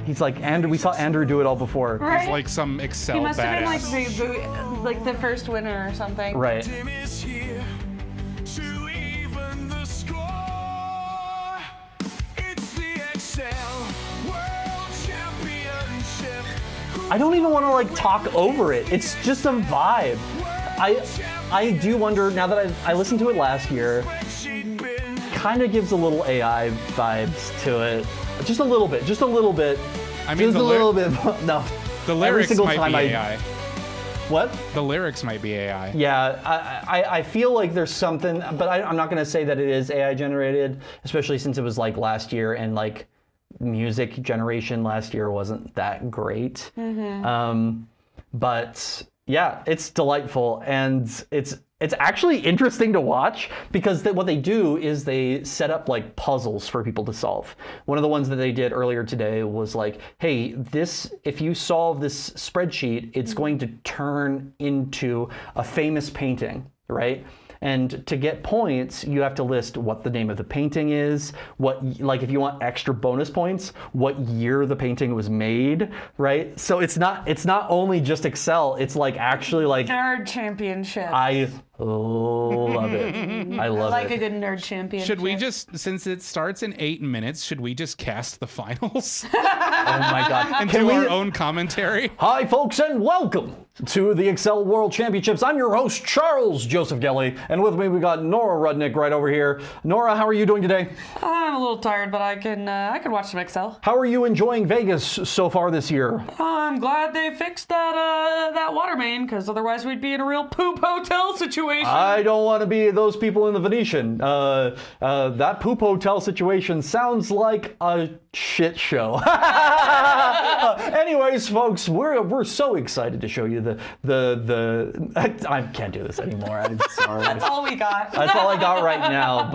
He's like Andrew. We saw Andrew do it all before. Right? He's like some Excel He must have badass. been like the first winner or something. Right. Tim is here to even the score. It's the Excel World Championship. I don't even want to like talk over it. It's just a vibe. I do wonder, now that I listened to it last year, kind of gives a little AI vibes to it. Just a little bit. I mean, just a little bit. No. The lyrics single might time be AI. What? The lyrics might be AI. Yeah, I feel like there's something, but I'm not going to say that it is AI generated, especially since it was like last year, and like music generation last year wasn't that great. Mm-hmm. But yeah, it's delightful, and it's it's actually interesting to watch because what they do is they set up like puzzles for people to solve. One of the ones that they did earlier today was like, hey, if you solve this spreadsheet, it's going to turn into a famous painting, right? And to get points, you have to list what the name of the painting is, like if you want extra bonus points, what year the painting was made, right? So it's not only just Excel, it's like actually like Nerd championship. I love it. I love like it. a good nerd championship. Should we just, since it starts in 8 minutes, should we just cast the finals Oh my God. and do our own commentary? Hi, folks, and welcome to the Excel World Championships. I'm your host, Charles Joseph Keighly, and with me we got Nora Rudnick right over here. Nora, how are you doing today? I'm a little tired, but I can watch some Excel. How are you enjoying Vegas so far this year? I'm glad they fixed that water main, because otherwise we'd be in a real poop hotel situation. I don't want to be those people in the Venetian. That poop hotel situation sounds like a shit show. Anyways, folks, we're so excited to show you I can't do this anymore. I'm sorry. That's all we got. That's all I got right now.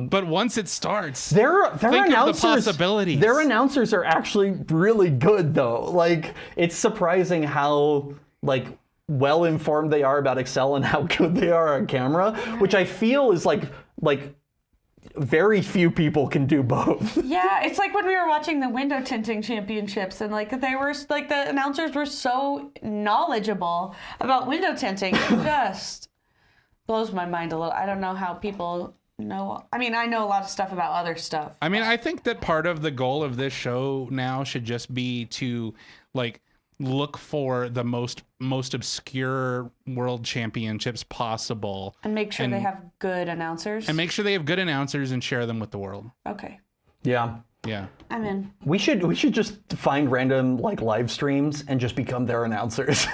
But once it starts, their think announcers, of the possibilities. Their announcers are actually really good, though. Like, it's surprising how well informed they are about Excel and how good they are on camera, which I feel is like very few people can do both. Yeah, it's like when we were watching the window tinting championships, and they were the announcers were so knowledgeable about window tinting. It just blows my mind a little. I don't know how people know. I mean, I know a lot of stuff about other stuff. I mean, I think that part of the goal of this show now should just be to look for the most obscure world championships possible And make sure they have good announcers. and make sure they have good announcers and share them with the world. Okay, Yeah. Yeah. I'm in. We should just find random live streams and just become their announcers.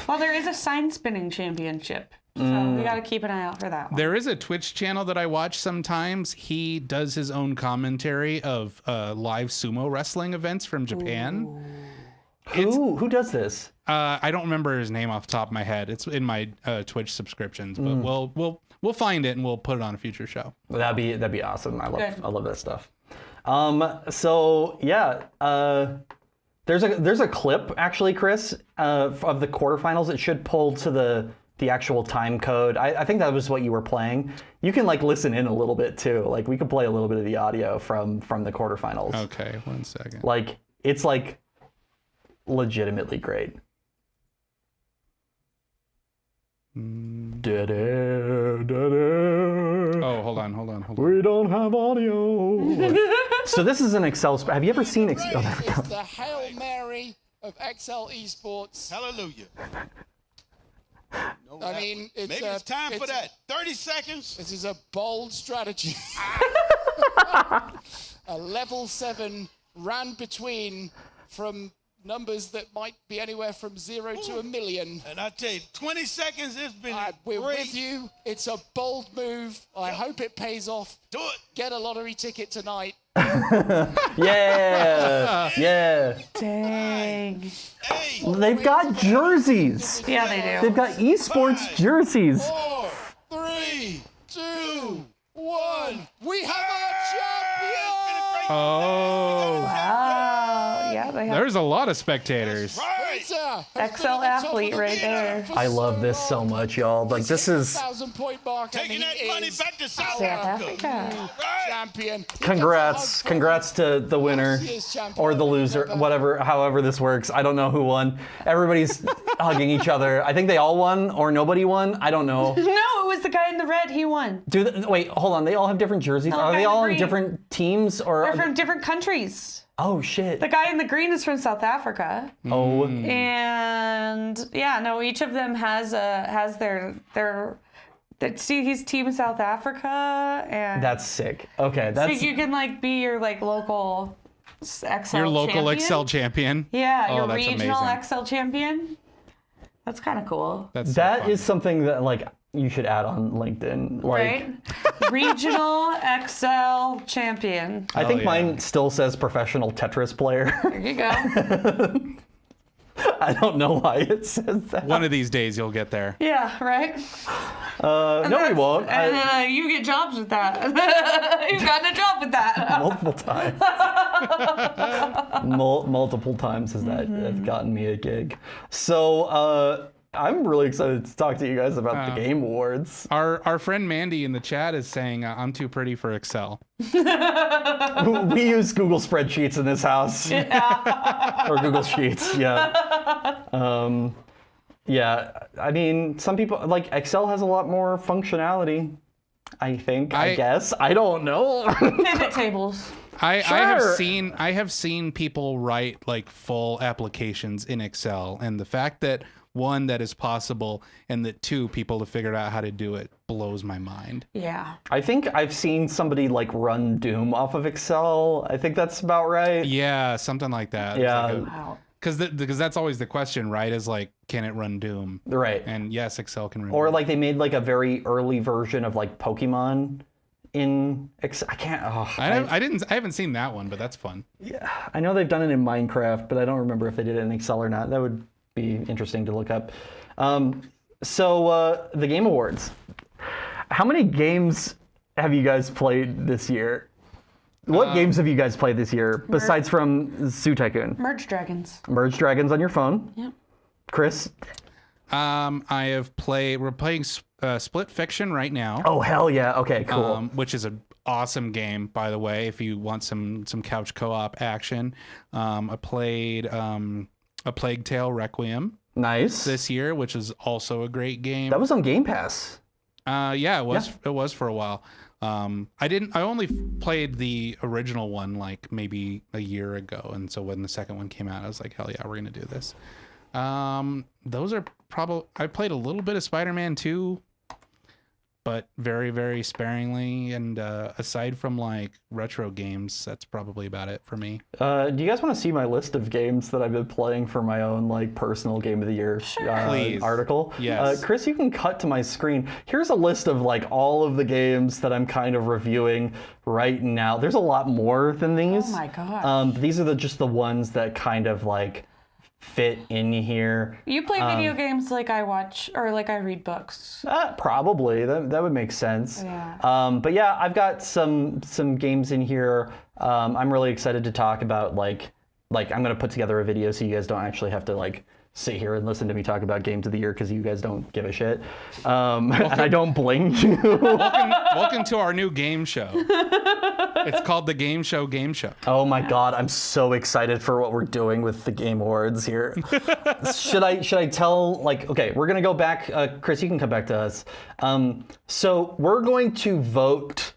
Well, there is a sign spinning championship, so we got to keep an eye out for that one. There is a Twitch channel that I watch sometimes. He does his own commentary of live sumo wrestling events from Japan. Who does this? I don't remember his name off the top of my head. It's in my Twitch subscriptions, but we'll find it and we'll put it on a future show. That'd be awesome. I love that stuff. There's a clip actually, Chris, of the quarterfinals. It should pull to the actual time code. I think that was what you were playing. You can listen in a little bit too. We could play a little bit of the audio from the quarterfinals. Okay, 1 second. It's legitimately great. Oh, hold on. We don't have audio. So this is an Excel. Have you ever seen Excel? Oh, there we go. It's the Hail Mary of XL Esports. Hallelujah. I mean, Maybe it's time for that. 30 seconds. This is a bold strategy. A level 7 ran between from numbers that might be anywhere from 0 to 1 million. And I tell you, 20 seconds has been We're great. with you. It's a bold move. I hope it pays off. Do it. Get a lottery ticket tonight. Yeah. Dang. Hey. They've got jerseys. Yeah, they do. They've got esports jerseys. 4, 3, 2, 1. We have our champion! Oh, Wow. Yeah, they have there's a lot of spectators. Right. XL athlete right there. I love this so much, y'all. This is 1,000-point mark. Taking and that he money is back to South South Africa. Africa. Right. champion. congrats to the winner or the loser, however this works. I don't know who won. Everybody's hugging each other. I think they all won or nobody won. I don't know. No, it was the guy in the red. He won. Wait, hold on. They all have different jerseys. No, Are guy they in the all in green. different teams or? They're from different countries. Oh shit. The guy in the green is from South Africa. Oh. And yeah, no, each of them has their see, he's Team South Africa, and That's sick. Okay, so that's you can be your local XL Your local champion. Excel champion. Yeah, Oh, your that's regional amazing. XL champion. That's kind of cool. That's that so is something that you should add on LinkedIn. Right? Regional XL champion. I think yeah. mine still says professional Tetris player. There you go. I don't know why it says that. One of these days you'll get there. Yeah, right? No, we won't. And you get jobs with that. You've gotten a job with that. Multiple times. Multiple times has that gotten me a gig. So I'm really excited to talk to you guys about the Game Awards. Our friend Mandy in the chat is saying I'm too pretty for Excel. We use Google spreadsheets in this house. Yeah. Or Google Sheets, yeah. Yeah, I mean, some people, like, Excel has a lot more functionality, I think, I guess. I don't know. Pivot tables. I have seen people write like full applications in Excel, and the fact that one, that is possible, and that two, people have figured out how to do it blows my mind. Yeah. I think I've seen somebody like run Doom off of Excel. I think that's about right. Yeah, something like that. Yeah. Wow. Because that's always the question, right? Is like, can it run Doom? Right. And yes, Excel can run Or Doom. like they made like a very early version of like Pokemon in Excel. I can't. I haven't seen that one, but that's fun. Yeah, I know they've done it in Minecraft, but I don't remember if they did it in Excel or not. That would be interesting to look up. So the Game Awards. How many games have you guys played this year? What games have you guys played this year besides from Zoo Tycoon? Merge Dragons. Merge Dragons on your phone. Yep. Chris? I have played. We're playing Split Fiction right now. Oh hell yeah! Okay, cool. Which is an awesome game, by the way. If you want some couch co-op action, I played A Plague Tale Requiem Nice. this year, which is also a great game. That was on Game Pass. Yeah, it was. It was for a while. I only played the original one like maybe a year ago, and so when the second one came out, I was like, hell yeah, we're gonna do this. Those are probably. I played a little bit of Spider-Man 2, but very, very sparingly. And aside from like retro games, that's probably about it for me. Do you guys want to see my list of games that I've been playing for my own like personal Game of the Year Please. article? Yes. Chris, you can cut to my screen. Here's a list of like all of the games that I'm kind of reviewing right now. There's a lot more than these. Oh my god. These are just the ones that kind of like fit in here. You play video games like I watch or like I read books. Probably that would make sense. Yeah. But yeah, I've got some games in here. I'm really excited to talk about like I'm gonna put together a video so you guys don't actually have to like sit here and listen to me talk about games of the year because you guys don't give a shit. And I don't blame you. Welcome to our new game show. It's called the Game Show Game Show. Oh my god, I'm so excited for what we're doing with the Game Awards here. Should I tell, like, okay, we're gonna go back. Chris, you can come back to us. So we're going to vote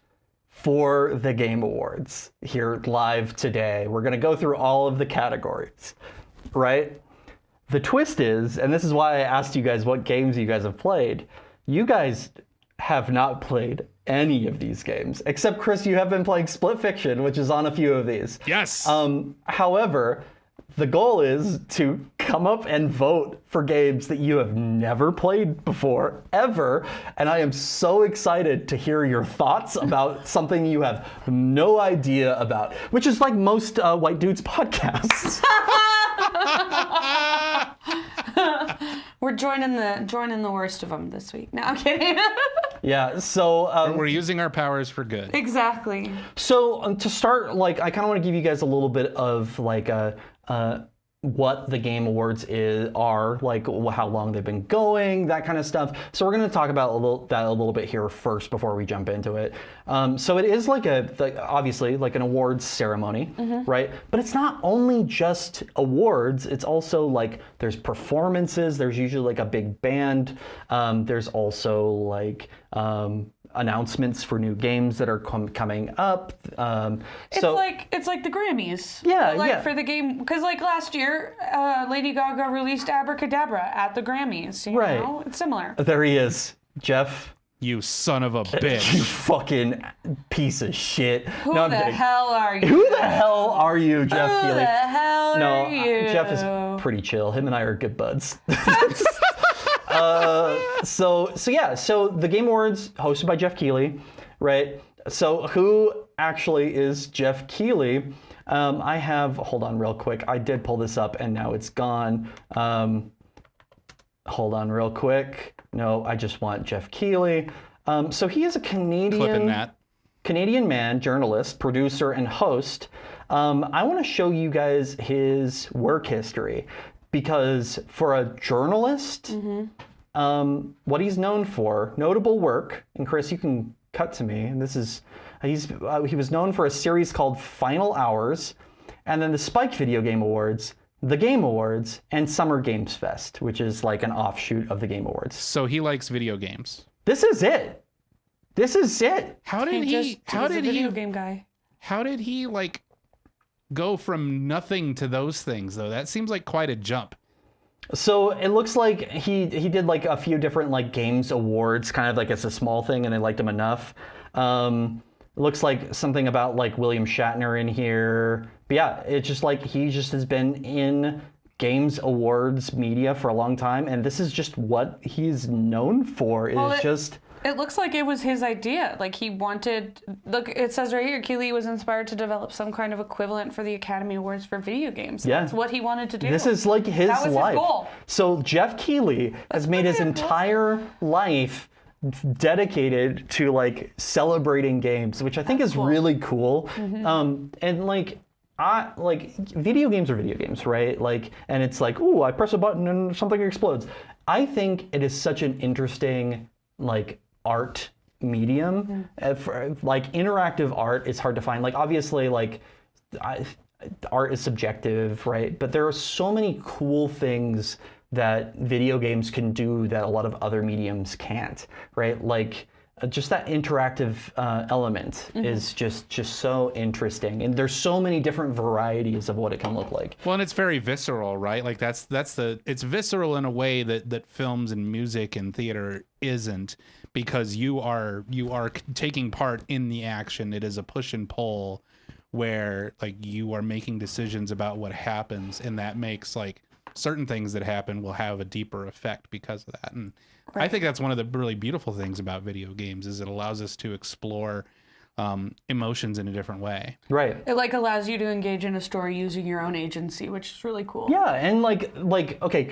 for the Game Awards here live today. We're gonna go through all of the categories, right? The twist is, and this is why I asked you guys what games you guys have played, you guys have not played any of these games. Except, Chris, you have been playing Split Fiction, which is on a few of these. Yes. However, the goal is to come up and vote for games that you have never played before, ever. And I am so excited to hear your thoughts about something you have no idea about, which is like most white dudes podcasts. We're joining the worst of them this week. No, I'm kidding. Yeah, so We're using our powers for good. Exactly. So to start, like, I kind of want to give you guys a little bit of like what the Game Awards are, like how long they've been going, that kind of stuff. So we're going to talk about a little bit here first before we jump into it. So it is like obviously like an awards ceremony, right? But it's not only just awards. It's also like there's performances. There's usually like a big band. There's also like announcements for new games that are coming up. It's like the Grammys. Yeah, like yeah. for the game, because like last year, Lady Gaga released Abracadabra at the Grammys. You Right. know? It's similar. There he is, Geoff. You son of a You bitch. fucking piece of shit. Who No, I'm the kidding. hell are you? Who the hell are you, Geoff Who Keighly? the hell No, are you? Geoff is pretty chill. Him and I are good buds. So the Game Awards hosted by Geoff Keighly, right? So who actually is Geoff Keighly? I have, hold on real quick. I did pull this up and now it's gone. Hold on real quick. No, I just want Geoff Keighly. So he is a Clipping that. Canadian man, journalist, producer, and host. I want to show you guys his work history because for a journalist, what he's known for, notable work, and Chris, you can cut to me. And this is, he was known for a series called Final Hours, and then the Spike Video Game Awards, the Game Awards, and Summer Games Fest, which is like an offshoot of the Game Awards. So he likes video games. This is it. This is it. How did he? How did video he? game guy. How did he like go from nothing to those things though? That seems like quite a jump. So it looks like he did like a few different like games awards, kind of like it's a small thing, and they liked him enough. It looks like something about like William Shatner in here. But yeah, it's just like he just has been in games awards media for a long time, and this is just what he's known for. It looks like it was his idea. Like he wanted, look, it says right here, Keighly was inspired to develop some kind of equivalent for the Academy Awards for video games. Yeah. That's what he wanted to do. This is like his That was life. his goal. So Geoff Keighly has made his entire life dedicated to like celebrating games, which I think is really cool. And like video games are video games, right? Like, and it's like, ooh, I press a button and something explodes. I think it is such an interesting like art medium. Like interactive art is hard to find. Like obviously like art is subjective, right? But there are so many cool things that video games can do that a lot of other mediums can't, right? Like just that interactive element is just so interesting, and there's so many different varieties of what it can look like. Well, and it's very visceral, right? Like it's visceral in a way that films and music and theater isn't, because you are taking part in the action. It is a push and pull where like you are making decisions about what happens, and that makes like certain things that happen will have a deeper effect because of that. And I think that's one of the really beautiful things about video games is it allows us to explore emotions in a different way. Right. It like allows you to engage in a story using your own agency, which is really cool. Yeah, and like okay,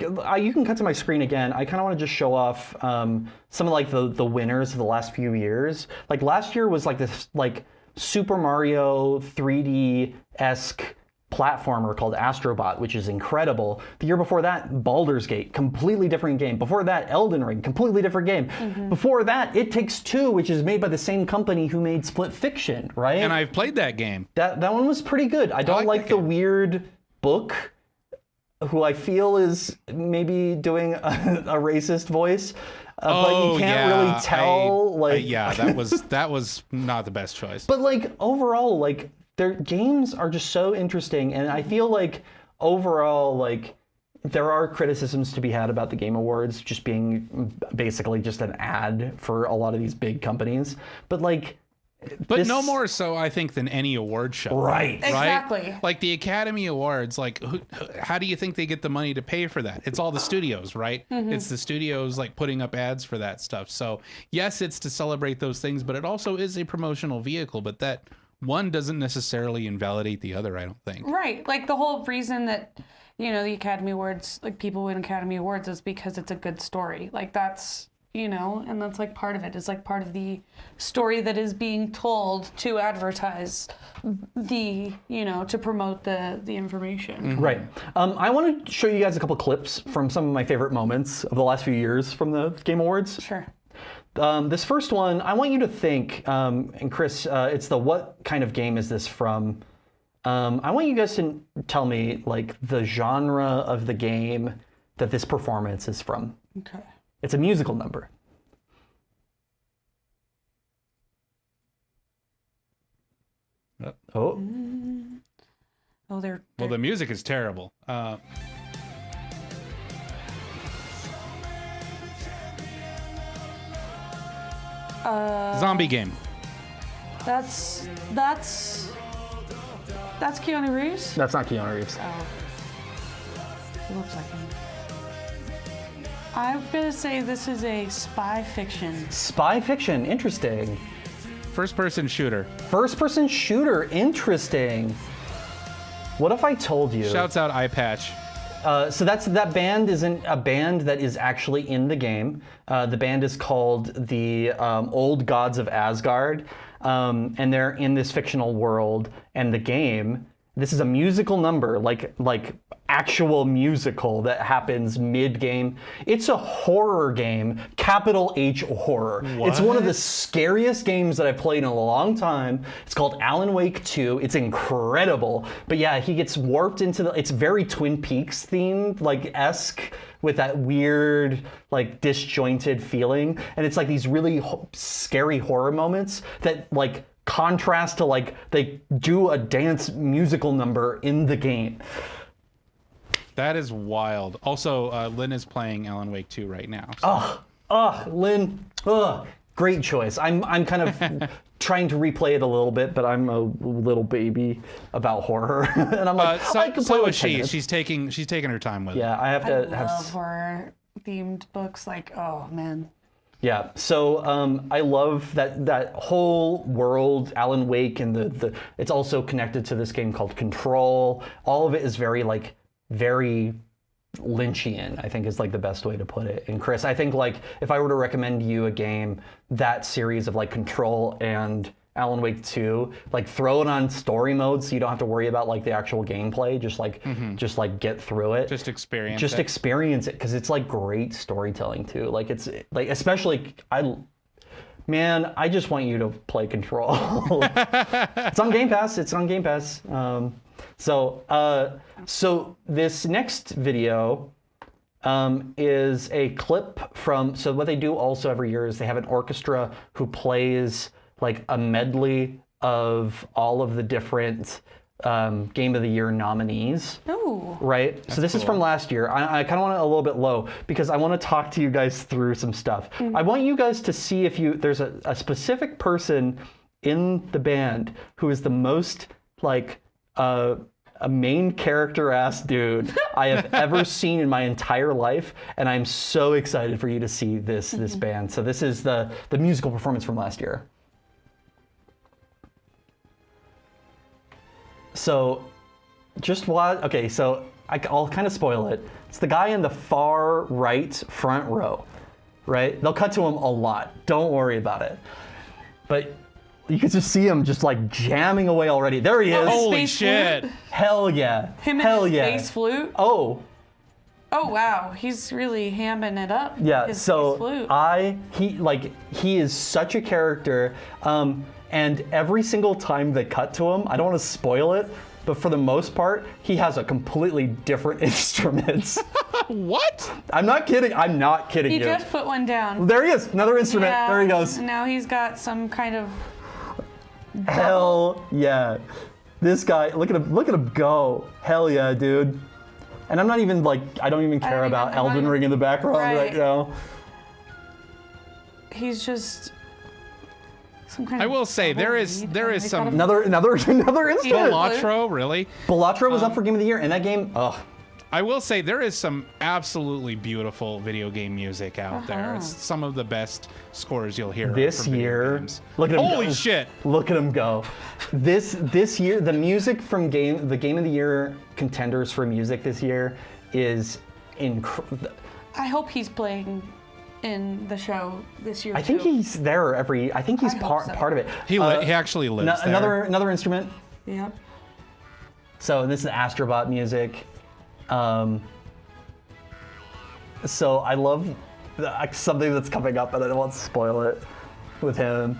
you can cut to my screen again. I kind of want to just show off some of like the winners of the last few years. Like last year was like this like Super Mario 3D-esque platformer called Astrobot, which is incredible. The year before that, Baldur's Gate, completely different game. Before that, Elden Ring, completely different game. Before that, It Takes Two, which is made by the same company who made Split Fiction, right? And I've played that game. That one was pretty good. I don't like the weird book, who I feel is maybe doing a racist voice. But you can't really tell. That was not the best choice. But like overall, like their games are just so interesting, and I feel like overall, like there are criticisms to be had about the Game Awards just being basically just an ad for a lot of these big companies. But like, no more so, I think, than any award show. Right. Exactly. Like the Academy Awards, like how do you think they get the money to pay for that? It's all the studios, right? It's the studios like putting up ads for that stuff. So yes, it's to celebrate those things, but it also is a promotional vehicle. But that one doesn't necessarily invalidate the other, I don't think. Right. Like the whole reason that, you know, the Academy Awards, like people win Academy Awards is because it's a good story. Like that's, you know, and that's like part of it. It's like part of the story that is being told to advertise the, you know, to promote the information. Right. I want to show you guys a couple clips from some of my favorite moments of the last few years from the Game Awards. Sure. This first one, I want you to think, and Chris, it's the what kind of game is this from? I want you guys to tell me like the genre of the game that this performance is from. Okay. It's a musical number. Oh. Oh, they're Well, the music is terrible. Zombie game. That's Keanu Reeves? That's not Keanu Reeves. Oh. It looks like him. I'm gonna say this is a spy fiction. Spy fiction, interesting. First person shooter. First person shooter, interesting. What if I told you? Shouts out Eye Patch. So that band isn't a band that is actually in the game. The band is called the Old Gods of Asgard, and they're in this fictional world. And the game, this is a musical number, like actual musical that happens mid-game. It's a horror game, capital H horror. What? It's one of the scariest games that I've played in a long time. It's called Alan Wake 2. It's incredible. But yeah, he gets warped into it's very Twin Peaks themed, like esque, with that weird, like disjointed feeling. And it's like these really scary horror moments that like contrast to like they do a dance musical number in the game. That is wild. Also, Lynn is playing Alan Wake 2 right now. So. Lynn, great choice. I'm kind of trying to replay it a little bit, but I'm a little baby about horror, and I'm like, I can play so with is she. 10 minutes. She's taking her time with it. Yeah, I have I to love horror themed books. Like, oh man. Yeah, so I love that whole world, Alan Wake, and the it's also connected to this game called Control. All of it is very Lynchian, I think is like the best way to put it. And Chris, I think like if I were to recommend you a game, that series of like Control and Alan Wake 2, like throw it on story mode so you don't have to worry about like the actual gameplay, just like get through it. Just experience it because it's like great storytelling too. Like it's like especially I just want you to play Control. It's on Game Pass. So this next video is a clip from. So what they do also every year is they have an orchestra who plays like a medley of all of the different Game of the Year nominees. Ooh. Right? So this is from last year. I kind of want it a little bit low because I want to talk to you guys through some stuff. I want you guys to see if there's a specific person in the band who is the most like a main character ass dude I have ever seen in my entire life, and I'm so excited for you to see this band. So this is the musical performance from last year. So just watch. Okay, so I'll kind of spoil it. It's the guy in the far right front row, right? They'll cut to him a lot. Don't worry about it. But you can just see him just like jamming away already. There he is. Holy Space shit. flute? Hell yeah. Him Hell and his yeah. bass flute. Oh, Oh wow, he's really hamming it up. yeah. His bass So flute. he is such a character. And every single time they cut to him, I don't want to spoil it, but for the most part, he has a completely different instrument. What? I'm not kidding. I'm not kidding He you. just put one down. There he is. Another instrument. Yeah, There he goes. and now he's got some kind of. Hell yeah. This guy, look at him go. Hell yeah, dude. And I'm not even like, I don't even care about Elden Ring in the background right now. He's just some kind I of. will say there is some Another instrument. Balatro, really? Balatro was up for Game of the Year, and that game, ugh. I will say there is some absolutely beautiful video game music out there. It's some of the best scores you'll hear This from video year, games. look at him Holy go. shit. Look at him go. This year, the music from the Game of the Year contenders for music this year is incredible. I hope he's playing in the show this year. I think he's there I think he's part of it. He actually lives there. Another instrument. Yep. So this is Astrobot music. So I love something that's coming up, and I don't want to spoil it with him.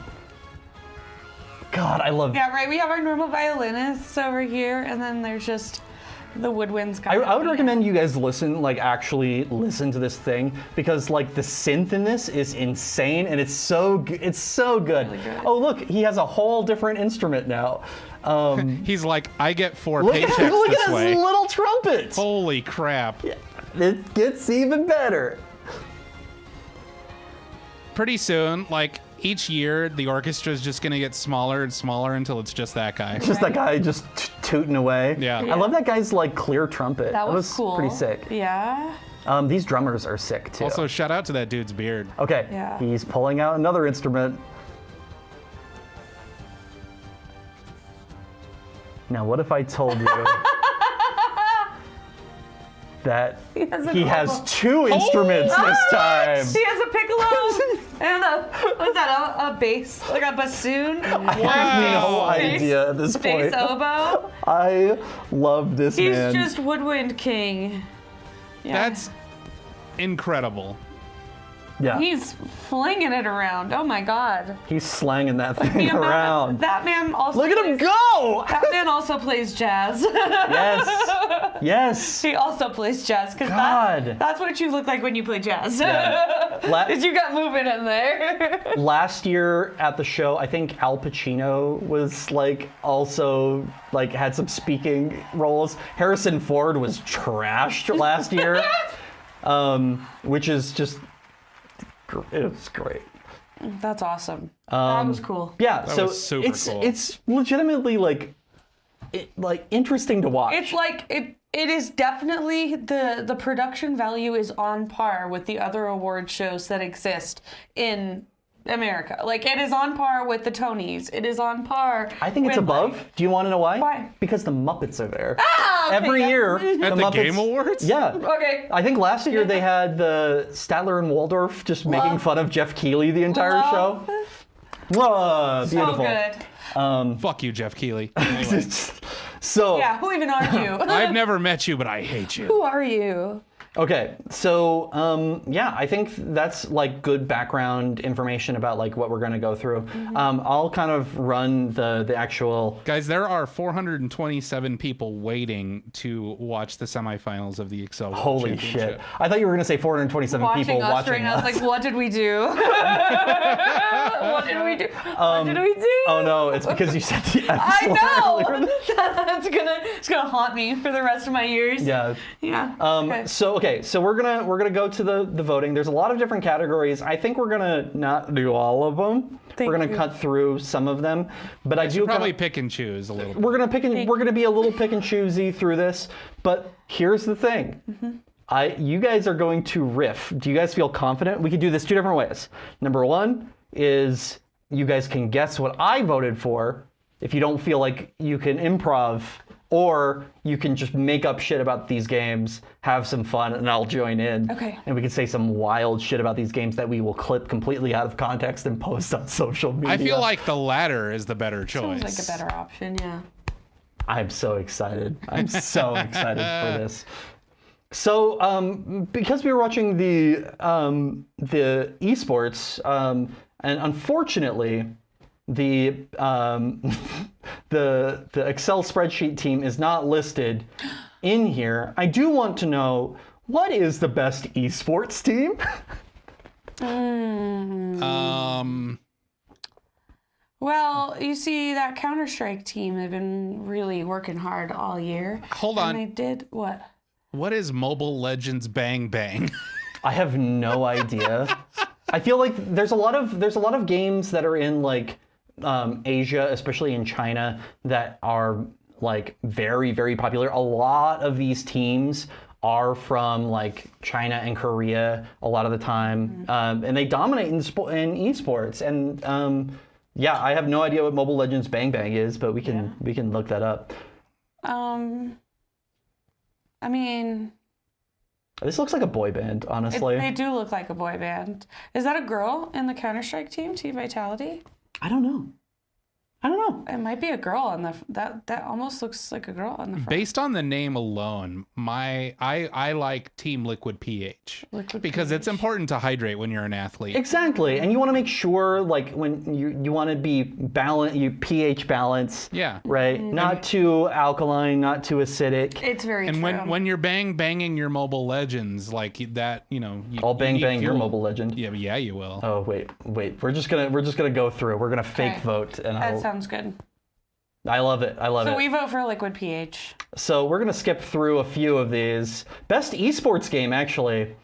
God, I love. Yeah, right. We have our normal violinists over here, and then there's just the woodwinds guy. I would recommend you guys actually listen to this thing, because like the synth in this is insane, and it's so good. Really good. Oh look, he has a whole different instrument now. He's like, I get 4 Look paychecks at this his way. little trumpet. Holy crap. It gets even better. Pretty soon, like each year, the orchestra is just going to get smaller and smaller until it's just that guy. Just that guy just tooting away. Yeah. I love that guy's like clear trumpet. That was cool. Pretty sick. Yeah. These drummers are sick too. Also, shout out to that dude's beard. Okay, Yeah. he's pulling out another instrument. Now, what if I told you that has an he has oboe. 2 instruments this time. He has a piccolo and what's that? A bass, like a bassoon. I have no Bass- idea at this Bass point. oboe. I love this He's man. just woodwind king. Yeah. That's incredible. yeah. He's flinging it around. Oh my god. He's slanging that thing The amount- around. That man also. Look at him plays- go! That man also plays jazz. Yes. Yes. He also plays jazz because God. that's what you look like when you play jazz. Yeah. Is you got movement in there. Last year at the show, I think Al Pacino was like also like had some speaking roles. Harrison Ford was trashed last year, which is just it was great. That's awesome. That was cool. Yeah, That so was super cool. it's legitimately like interesting to watch. It's like it is definitely the production value is on par with the other award shows that exist in America. Like it is on par with the Tonys. It is on par. I think it's with, above. like- Do you want to know why? Why? Because the Muppets are there. okay, Every yeah. year. At the Muppets, Game Awards? Yeah. Okay. I think last year they had the Statler and Waldorf just making fun of Geoff Keighly the entire Love. show. Mwah, So beautiful. good. Fuck you, Geoff Keighley. Anyway, So, Yeah. Who even are you? I've never met you, but I hate you. Who are you? okay. So, yeah, I think that's like good background information about like what we're going to go through. Mm-hmm. I'll kind of run the actual. Guys, there are 427 people waiting to watch the semifinals of the Excel World Holy Championship. shit. I thought you were going to say 427 people watching right now. us. It's like, what did we do? What did we do? What did we do? Oh no, it's because you said the F I slur earlier. know. It's gonna haunt me for the rest of my years. Yeah. Yeah. Okay. So we're gonna go to the voting. There's a lot of different categories. I think we're gonna not do all of them. Thank we're gonna you. you through some of them, but I do Probably kinda, pick and choose a little bit. we're gonna be a little pick and choosy through this. But here's the thing. You guys are going to riff. Do you guys feel confident? We could do this 2 different ways. Number 1 is you guys can guess what I voted for if you don't feel like you can improv, or you can just make up shit about these games, have some fun, and I'll join in. Okay. And we can say some wild shit about these games that we will clip completely out of context and post on social media. I feel like the latter is the better choice. Sounds like a better option. Yeah. I'm so excited. I'm so excited for this. So, because we were watching the esports, and unfortunately, the Excel spreadsheet team is not listed in here. I do want to know, what is the best esports team? Well, you see that Counter-Strike team, they've been really working hard all year. Hold And on. they did what? What is Mobile Legends Bang Bang? I have no idea. I feel like there's a lot of games that are in like Asia, especially in China, that are like very, very popular. A lot of these teams are from like China and Korea a lot of the time, and they dominate in esports. And yeah, I have no idea what Mobile Legends Bang Bang is, but we can look that up. I mean, This looks like a boy band, honestly. they do look like a boy band. Is that a girl in the Counter-Strike team, Team Vitality? I don't know. It might be a girl on the that almost looks like a girl on the front. Based on the name alone, I like Team Liquid PH Liquid because it's PH. important to hydrate when you're an athlete. Exactly, and you want to make sure, like, when you want to be pH balance. Yeah. Right. Not too alkaline, not too acidic. It's very And true. when you're banging your Mobile Legends like that, you know, I'll bang you need your fuel. Mobile Legend. Yeah, you will. Oh wait. We're just gonna go through. We're gonna fake Okay. vote, and that sounds good. I love it. So we vote for Liquid PH. So we're gonna skip through a few of these. Best esports game, actually.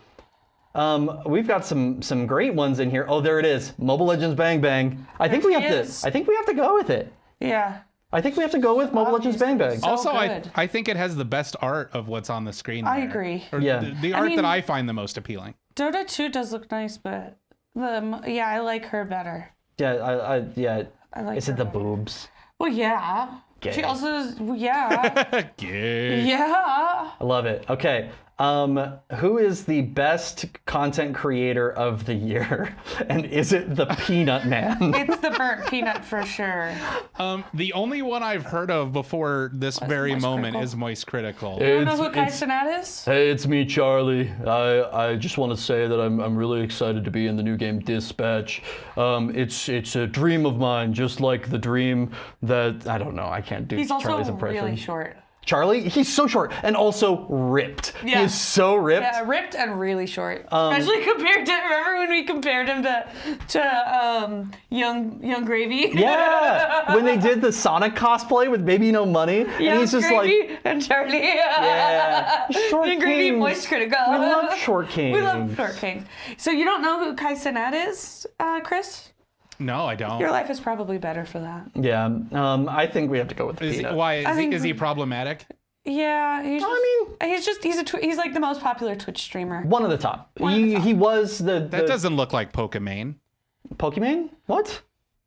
We've got some great ones in here. Oh, there it is. Mobile Legends Bang Bang. I think we have to go with it. Yeah. I think we have to go with Mobile Legends Bang Bang. So Also, good. I think it has the best art of what's on the screen. I there. agree. Or Yeah. the art that I find the most appealing. Dota 2 does look nice, but I like her better. Yeah, I like Is her it the better. boobs? Well, yeah. Gay. She also is, yeah. Gay. Yeah. I love it. Okay. Who is the best content creator of the year? And is it the Peanut Man? It's the burnt peanut for sure. The only one I've heard of before this very Moist moment Critical? is Moist Critical. You don't know who Kai Cenat is? Hey, it's me, Charlie. I just want to say that I'm really excited to be in the new game Dispatch. It's a dream of mine, just like the dream that I don't know. I can't do He's Charlie's also impression. really short. Charlie, he's so short and also ripped. Yeah. He is so ripped. Yeah, ripped and really short. Especially compared to, remember when we compared him to Young Gravy? Yeah, when they did the Sonic cosplay with Baby No Money, and Young he's just Gravy like, and Charlie. yeah, Short Young Gravy, Kings. Moist Critical. We love Short Kings. We love Short Kings. So you don't know who Kai Cenat is, Chris? No, I don't. Your life is probably better for that. Yeah, I think we have to go with the Peanut. Why think is he problematic? Yeah, he's just, mean, he's like the most popular Twitch streamer. One of the top. He was the That doesn't look like Pokemon. Pokemon? What?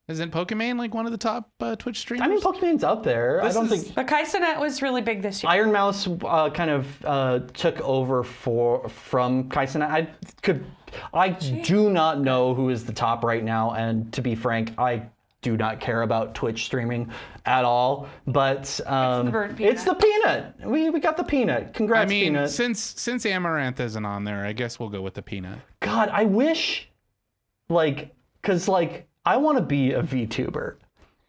Isn't Pokemon like one of the top Twitch streamers? I mean, Pokemon's up there. I don't think But Kai Cenat was really big this year. Iron Mouse kind of took over from Kai Cenat. I do not know who is the top right now, and to be frank, I do not care about Twitch streaming at all. But it's the Peanut. We got the Peanut. Congrats, I mean, Peanut. since Amaranth isn't on there, I guess we'll go with the Peanut. God, I wish, because I want to be a VTuber.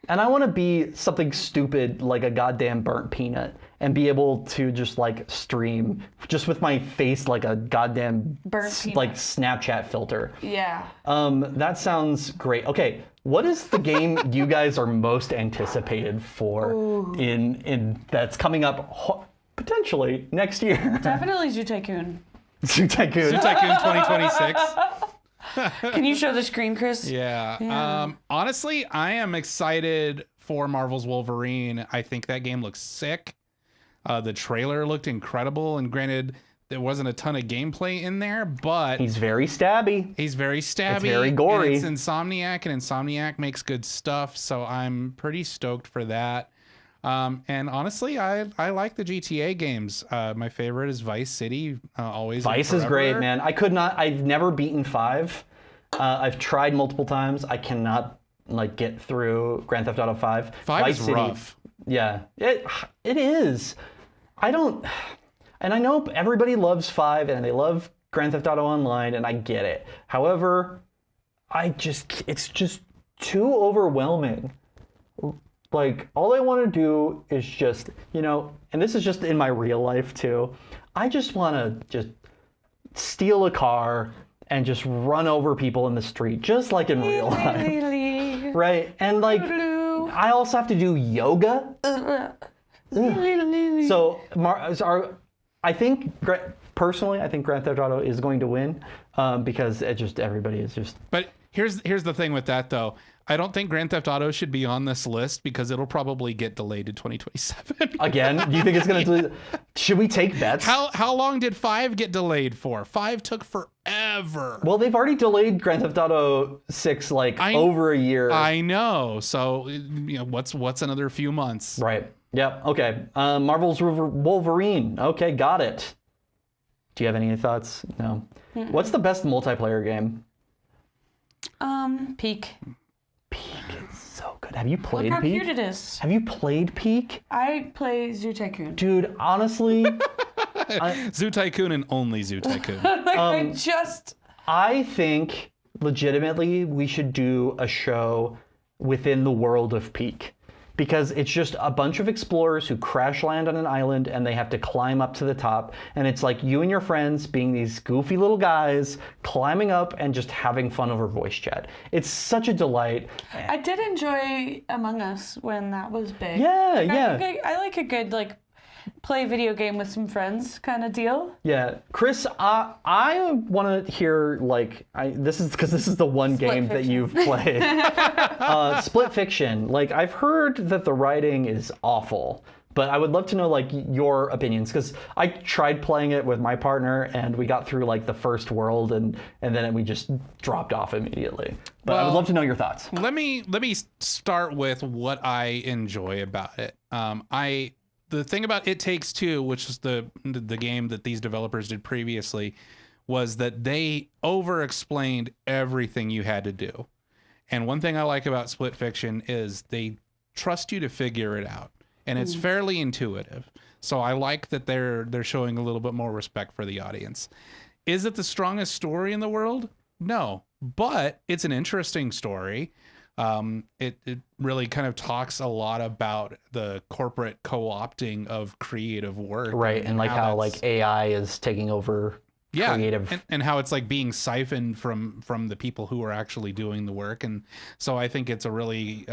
And I want to be something stupid like a goddamn burnt peanut and be able to just stream just with my face like a goddamn Burnt peanut. like Snapchat filter. Yeah. That sounds great. Okay, what is the game you guys are most anticipated for in that's coming up potentially next year? Definitely Zoo Tycoon. Zoo Tycoon. Zoo Tycoon 2026. Can you show the screen, Chris? Yeah. Honestly, I am excited for Marvel's Wolverine. I think that game looks sick. The trailer looked incredible, and granted, there wasn't a ton of gameplay in there, but He's very stabby. he's very stabby. It's very gory. And it's Insomniac, and Insomniac makes good stuff, so I'm pretty stoked for that. And honestly, I like the GTA games. My favorite is Vice City. Always. Vice is great, man. I've never beaten 5. I've tried multiple times. I cannot get through Grand Theft Auto 5. 5 Vice is City, rough. Yeah, it is. And I know everybody loves 5 and they love Grand Theft Auto Online, and I get it. However, it's just too overwhelming. All I want to do is just, and this is just in my real life too, I just want to just steal a car and just run over people in the street, just like in real life. Right? And I also have to do yoga. So, I think, personally, I think Grand Theft Auto is going to win because everybody is just... But here's the thing with that, though. I don't think Grand Theft Auto should be on this list because it'll probably get delayed to 2027. Again? Do you think it's going to... Should we take bets? How long did 5 get delayed for? 5 took forever. Well, they've already delayed Grand Theft Auto 6 over a year. I know. So, what's another few months? Right. Yep. Okay. Marvel's Wolverine. Okay, got it. Do you have any thoughts? No. Mm-mm. What's the best multiplayer game? Peak. Peak is so good. Have you played Look how Peak? cute it is. Have you played Peak? I play Zoo Tycoon. Dude, honestly... Zoo Tycoon and only Zoo Tycoon. I think, legitimately, we should do a show within the world of Peak. Because it's just a bunch of explorers who crash land on an island and they have to climb up to the top. And it's like you and your friends being these goofy little guys climbing up and just having fun over voice chat. It's such a delight. I did enjoy Among Us when that was big. Yeah, I like a good play video game with some friends kind of deal. Yeah, Chris, I want to hear this is because this is the one game that you've played. Split Fiction. I've heard that the writing is awful, but I would love to know your opinions because I tried playing it with my partner and we got through the first world and then we just dropped off immediately. But I would love to know your thoughts. Let me start with what I enjoy about it. the thing about It Takes Two, which is the game that these developers did previously, was that they over-explained everything you had to do. And one thing I like about Split Fiction is they trust you to figure it out, and it's fairly intuitive. So I like that they're showing a little bit more respect for the audience. Is it the strongest story in the world? No, but it's an interesting story. It really kind of talks a lot about the corporate co-opting of creative work, right? And like how like AI is taking over. Creative. And how it's like being siphoned from the people who are actually doing the work. And so I think it's a really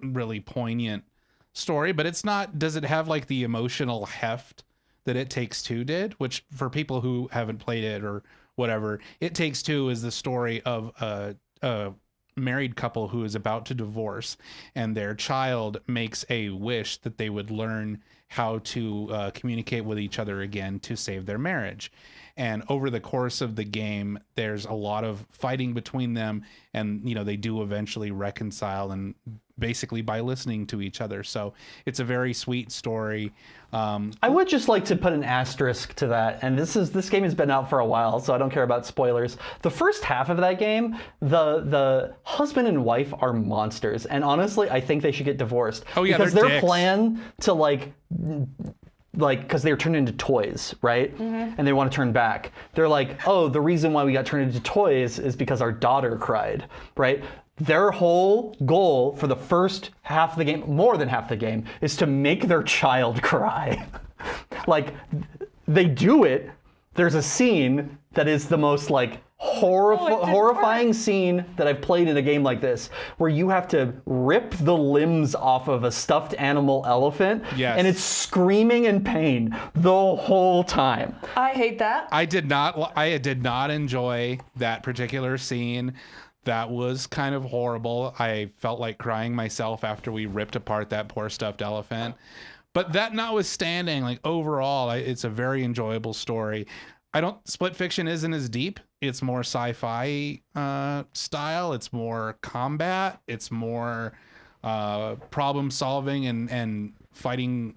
really poignant story, but it's not, does it have like the emotional heft that It Takes Two did? Which, for people who haven't played it or whatever, It Takes Two is the story of a married couple who is about to divorce, and their child makes a wish that they would learn how to communicate with each other again to save their marriage. And over the course of the game, there's a lot of fighting between them, and they do eventually reconcile, and basically by listening to each other. So it's a very sweet story. I would just like to put an asterisk to that, and this game has been out for a while, so I don't care about spoilers. The first half of that game, the husband and wife are monsters, and honestly, I think they should get divorced. Oh yeah, because their their plan to like because they're turned into toys, right? And they want to turn back. They're like, oh, the reason why we got turned into toys is because our daughter cried, right? Their whole goal for the first half of the game, more than half the game, is to make their child cry. Like, they do it. There's a scene that is the most like horrifying scene that I've played in a game like this, where you have to rip the limbs off of a stuffed animal elephant, and it's screaming in pain the whole time. I hate that. I did not enjoy that particular scene. That was kind of horrible. I felt like crying myself after we ripped apart that poor stuffed elephant. But that notwithstanding, like overall, it's a very enjoyable story. Split Fiction isn't as deep. It's more sci-fi style. It's more combat. It's more problem solving and fighting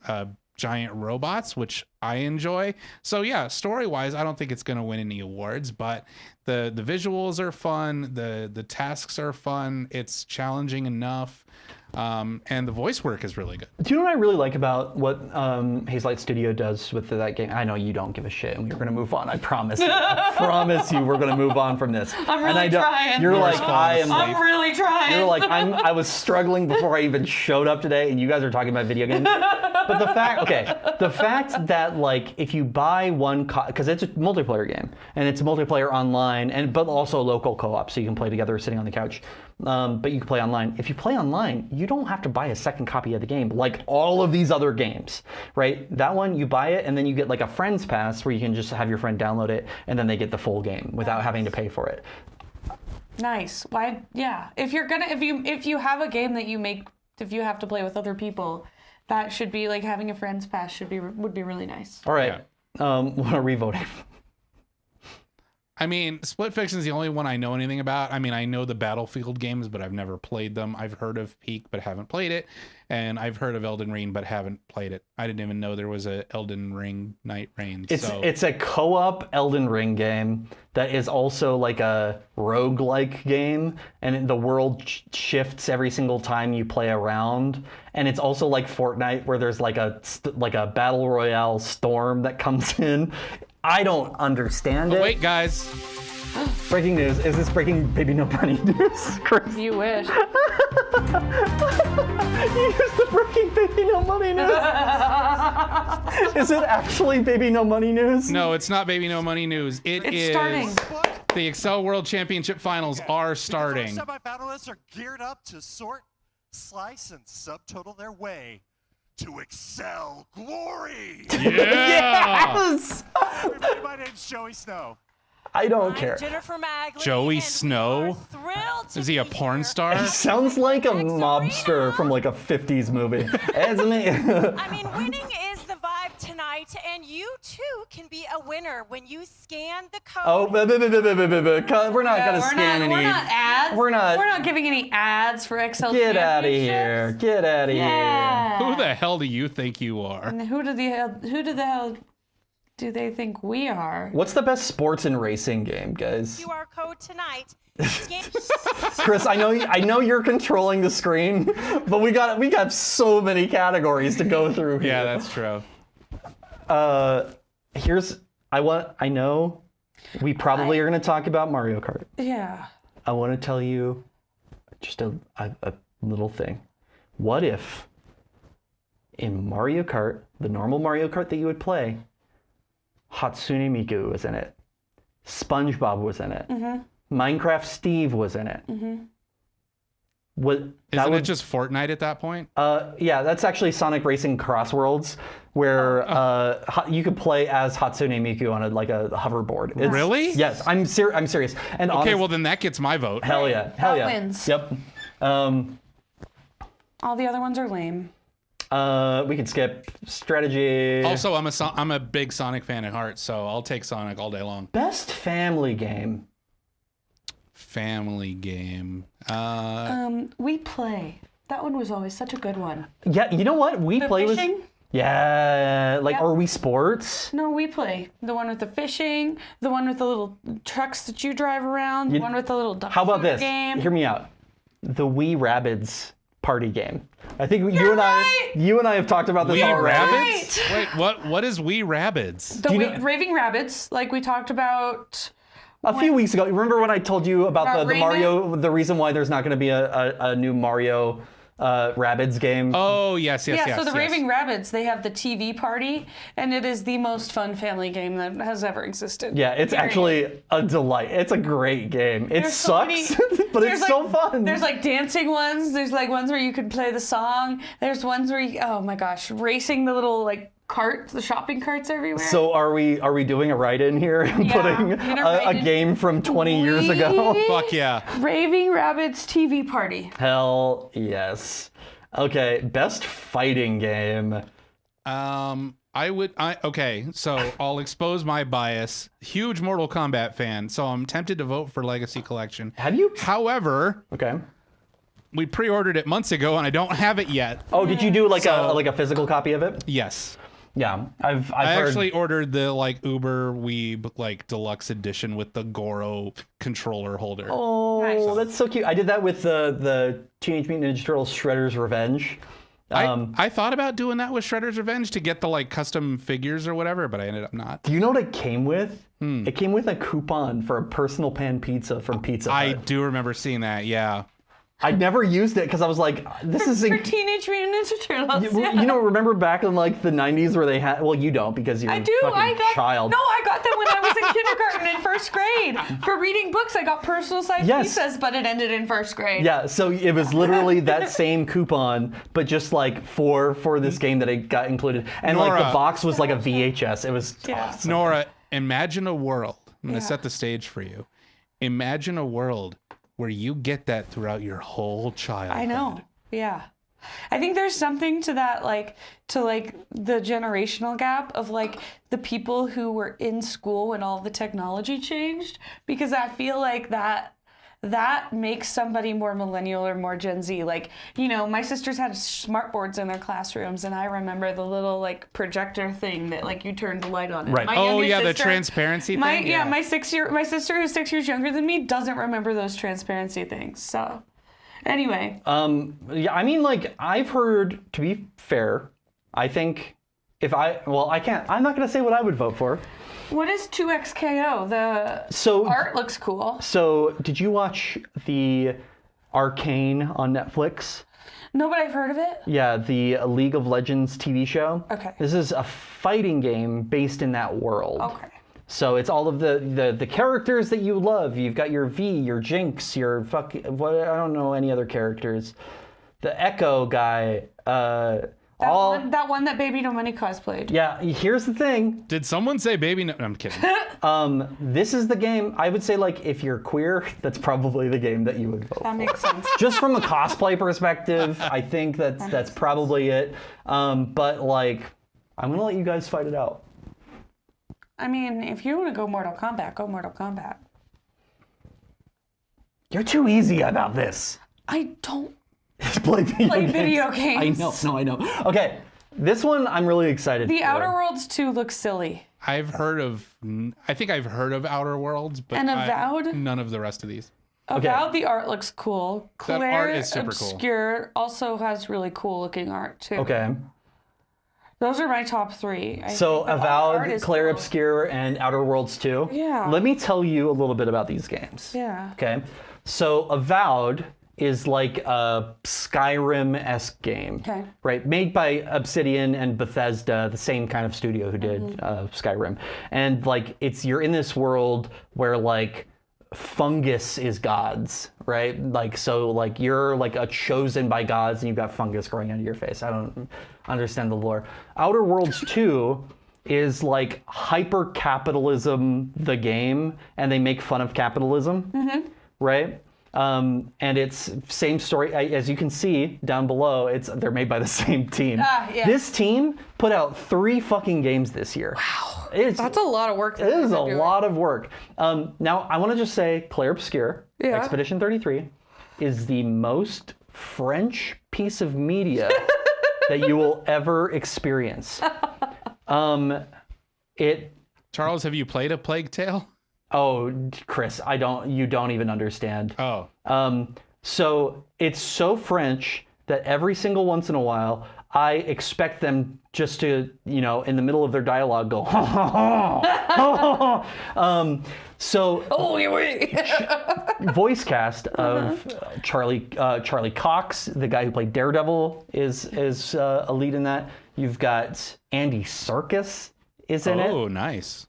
giant robots, which I enjoy. So yeah, story-wise, I don't think it's going to win any awards, but the visuals are fun. The tasks are fun. It's challenging enough. And the voice work is really good. Do you know what I really like about what Hazelight Studio does with that game? I know you don't give a shit, and we're going to move on. I promise you. I promise you we're going to move on from this. I'm really trying. You're like, I'm really trying. You're like, I was struggling before I even showed up today, and you guys are talking about video games. But the fact that like if you buy one, because it's a multiplayer game, and it's multiplayer online, but also local co-op, so you can play together sitting on the couch. But you can play online. If you play online, you don't have to buy a second copy of the game like all of these other games, right? That one, you buy it, and then you get like a friend's pass where you can just have your friend download it, and then they get the full game without having to pay for it. Nice. Why? Yeah. If you have a game that you make, if you have to play with other people, that should be like having a friend's pass would be really nice. All right. Yeah. What are we voting? I mean, Split Fiction is the only one I know anything about. I mean, I know the Battlefield games, but I've never played them. I've heard of Peak, but haven't played it. And I've heard of Elden Ring, but haven't played it. I didn't even know there was a Elden Ring Night Reigns. It's a co-op Elden Ring game that is also like a roguelike game, and the world shifts every single time you play around. And it's also like Fortnite, where there's like a battle royale storm that comes in. I don't understand it. Wait, guys. Breaking news. Is this breaking Baby No Money news, Chris? You wish. You used the breaking Baby No Money news. Is it actually Baby No Money news? No, it's not Baby No Money news. It's starting. The Excel World Championship Finals are starting. The semi-finalists are geared up to sort, slice, and subtotal their way to Excel glory. Yeah. Yes. Everybody, my name's Joey Snow. I don't care. Joey Snow? Is he a porn star? He sounds like a mobster from like a 50s movie. It's me. I mean, winning is the vibe tonight, and you too can be a winner when you scan the code. Oh, we're not gonna scan any. We're not ads. We're not giving any ads for XL. Get out of here! Get out of here! Who the hell do you think you are? And who the hell do they think we are? What's the best sports and racing game, guys? QR code tonight. Chris, I know you're controlling the screen, but we got so many categories to go through here. Yeah, that's true. I know we probably are going to talk about Mario Kart. Yeah. I want to tell you just a little thing. What if in Mario Kart, the normal Mario Kart that you would play, Hatsune Miku was in it, SpongeBob was in it, Minecraft Steve was in it. Isn't it just Fortnite at that point? Yeah, that's actually Sonic Racing Cross Worlds, where you could play as Hatsune Miku on a hoverboard. Really? Yes, I'm serious. And okay, well then that gets my vote. Hell yeah, wins. Yep. All the other ones are lame. We can skip strategy. Also, I'm a big Sonic fan at heart, so I'll take Sonic all day long. Best family game. Family game. We Play. That one was always such a good one. Yeah, you know what? We Play fishing? was. Yeah, or We Sports. No, We Play. The one with the fishing, the one with the little trucks that you drive around, the one with the little duck How about this? game. Hear me out. The Wee Rabbids party game. I think you and I have talked about this Wee already. Rabbids? Wait, what is Wee Rabbids? The Raving Rabbids, like we talked about a few weeks ago. Remember when I told you about the Rayman? Mario, the reason why there's not going to be a new Mario Rabbids game? Oh, yes. So the Raving Rabbids, they have the TV party, and it is the most fun family game that has ever existed. Yeah, it's actually a delight. It's a great game. It sucks, but it's so fun. There's like dancing ones. There's like ones where you could play the song. There's ones where you, oh my gosh, racing the little carts, the shopping carts everywhere. So are we doing a write-in here and putting a game from 20 years ago? Fuck yeah. Raving Rabbids TV party. Hell yes. Okay, best fighting game. Okay, so I'll expose my bias. Huge Mortal Kombat fan, so I'm tempted to vote for Legacy Collection. Have you? However, okay, we pre-ordered it months ago and I don't have it yet. Oh, did you do a physical copy of it? Yes. Yeah, I actually ordered the Uber Weeb deluxe edition with the Goro controller holder. Oh, nice. That's so cute. I did that with the Teenage Mutant Ninja Turtles Shredder's Revenge. I thought about doing that with Shredder's Revenge to get the custom figures or whatever, but I ended up not. Do you know what it came with? It came with a coupon for a personal pan pizza from Pizza Hut. I do remember seeing that, yeah. I never used it because I was like, this is... For Teenage Mutant Ninja Turtles. You know, remember back in the 90s where they had... Well, you don't because you're a fucking child. No, I got them when I was in kindergarten in first grade. For reading books, I got personal-sized pizzas, but it ended in first grade. Yeah, so it was literally that same coupon, but just for this game that it got included. And Nora, the box was like a VHS. It was awesome. Nora, imagine a world. I'm going to set the stage for you. Imagine a world where you get that throughout your whole childhood. I know. Yeah. I think there's something to that, the generational gap of the people who were in school when all the technology changed, because I feel like that makes somebody more millennial or more Gen Z. My sisters had smart boards in their classrooms, and I remember the little projector thing that you turned the light on. Right. The transparency thing. Yeah, my sister who's 6 years younger than me doesn't remember those transparency things. So, anyway. I've heard, to be fair, I think I'm not going to say what I would vote for. What is 2XKO? The art looks cool. So, did you watch the Arcane on Netflix? No, but I've heard of it. Yeah, the League of Legends TV show. Okay. This is a fighting game based in that world. Okay. So it's all of the characters that you love. You've got your V, your Jinx, your I don't know any other characters. The Echo guy. That one that Baby No Money cosplayed. Yeah, here's the thing. Did someone say Baby No? I'm kidding. This is the game. I would say if you're queer, that's probably the game that you would vote for. That makes sense. Just from a cosplay perspective, I think that's probably it. But I'm gonna let you guys fight it out. I mean, if you want to go Mortal Kombat, go Mortal Kombat. You're too easy about this. I don't play video games. I know. Okay, this one I'm really excited for. The Outer Worlds 2 looks silly. I think I've heard of Outer Worlds, but And Avowed? none of the rest of these. Avowed, the art looks cool. That Claire art is super cool. Obscure also has really cool looking art too. Okay. Those are my top 3. So Avowed, art is Claire cool. Obscure, and Outer Worlds 2. Yeah. Let me tell you a little bit about these games. Yeah. Okay. So Avowed is like a Skyrim-esque game. Okay. Right? Made by Obsidian and Bethesda, the same kind of studio who did Skyrim. And like you're in this world where like fungus is gods, right? Like so like you're like a chosen by gods and you've got fungus growing out of your face. I don't understand the lore. Outer Worlds 2 is like hyper capitalism the game, and they make fun of capitalism, right? And it's same story as you can see down below. They're made by the same team. Yeah. This team put out 3 fucking games this year. Wow, That's a lot of work. It is a lot of work. Now I want to just say, Claire Obscure, Expedition 33, is the most French piece of media that you will ever experience. Charles, have you played A Plague Tale? Oh, Chris, you don't even understand. Oh. So it's so French that every single once in a while, I expect them just to, in the middle of their dialogue go, voice cast of Charlie Cox, the guy who played Daredevil, is a lead in that. You've got Andy Serkis is in it. Oh, nice.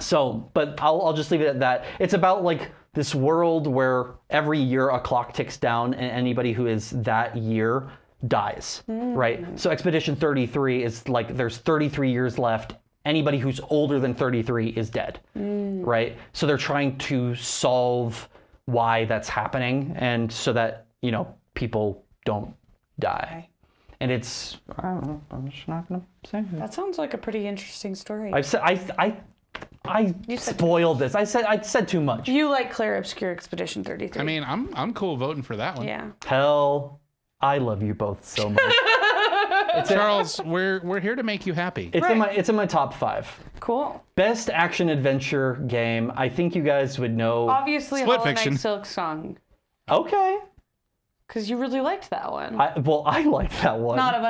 So, but I'll just leave it at that. It's about like this world where every year a clock ticks down and anybody who is that year dies, right? So Expedition 33 is like there's 33 years left. Anybody who's older than 33 is dead, right? So they're trying to solve why that's happening and so that, people don't die. And it's, I don't know, I'm just not going to say it. That sounds like a pretty interesting story. I spoiled this. I said too much. You like Claire Obscure Expedition 33. I mean, I'm cool voting for that one. Yeah. Hell, I love you both so much. Charles, we're here to make you happy. It's in my top 5. Cool. Best action adventure game. I think you guys would know. Obviously, Split Hollow Knight Fiction. Silk Song. Okay. Because you really liked that one. I liked that one. Not a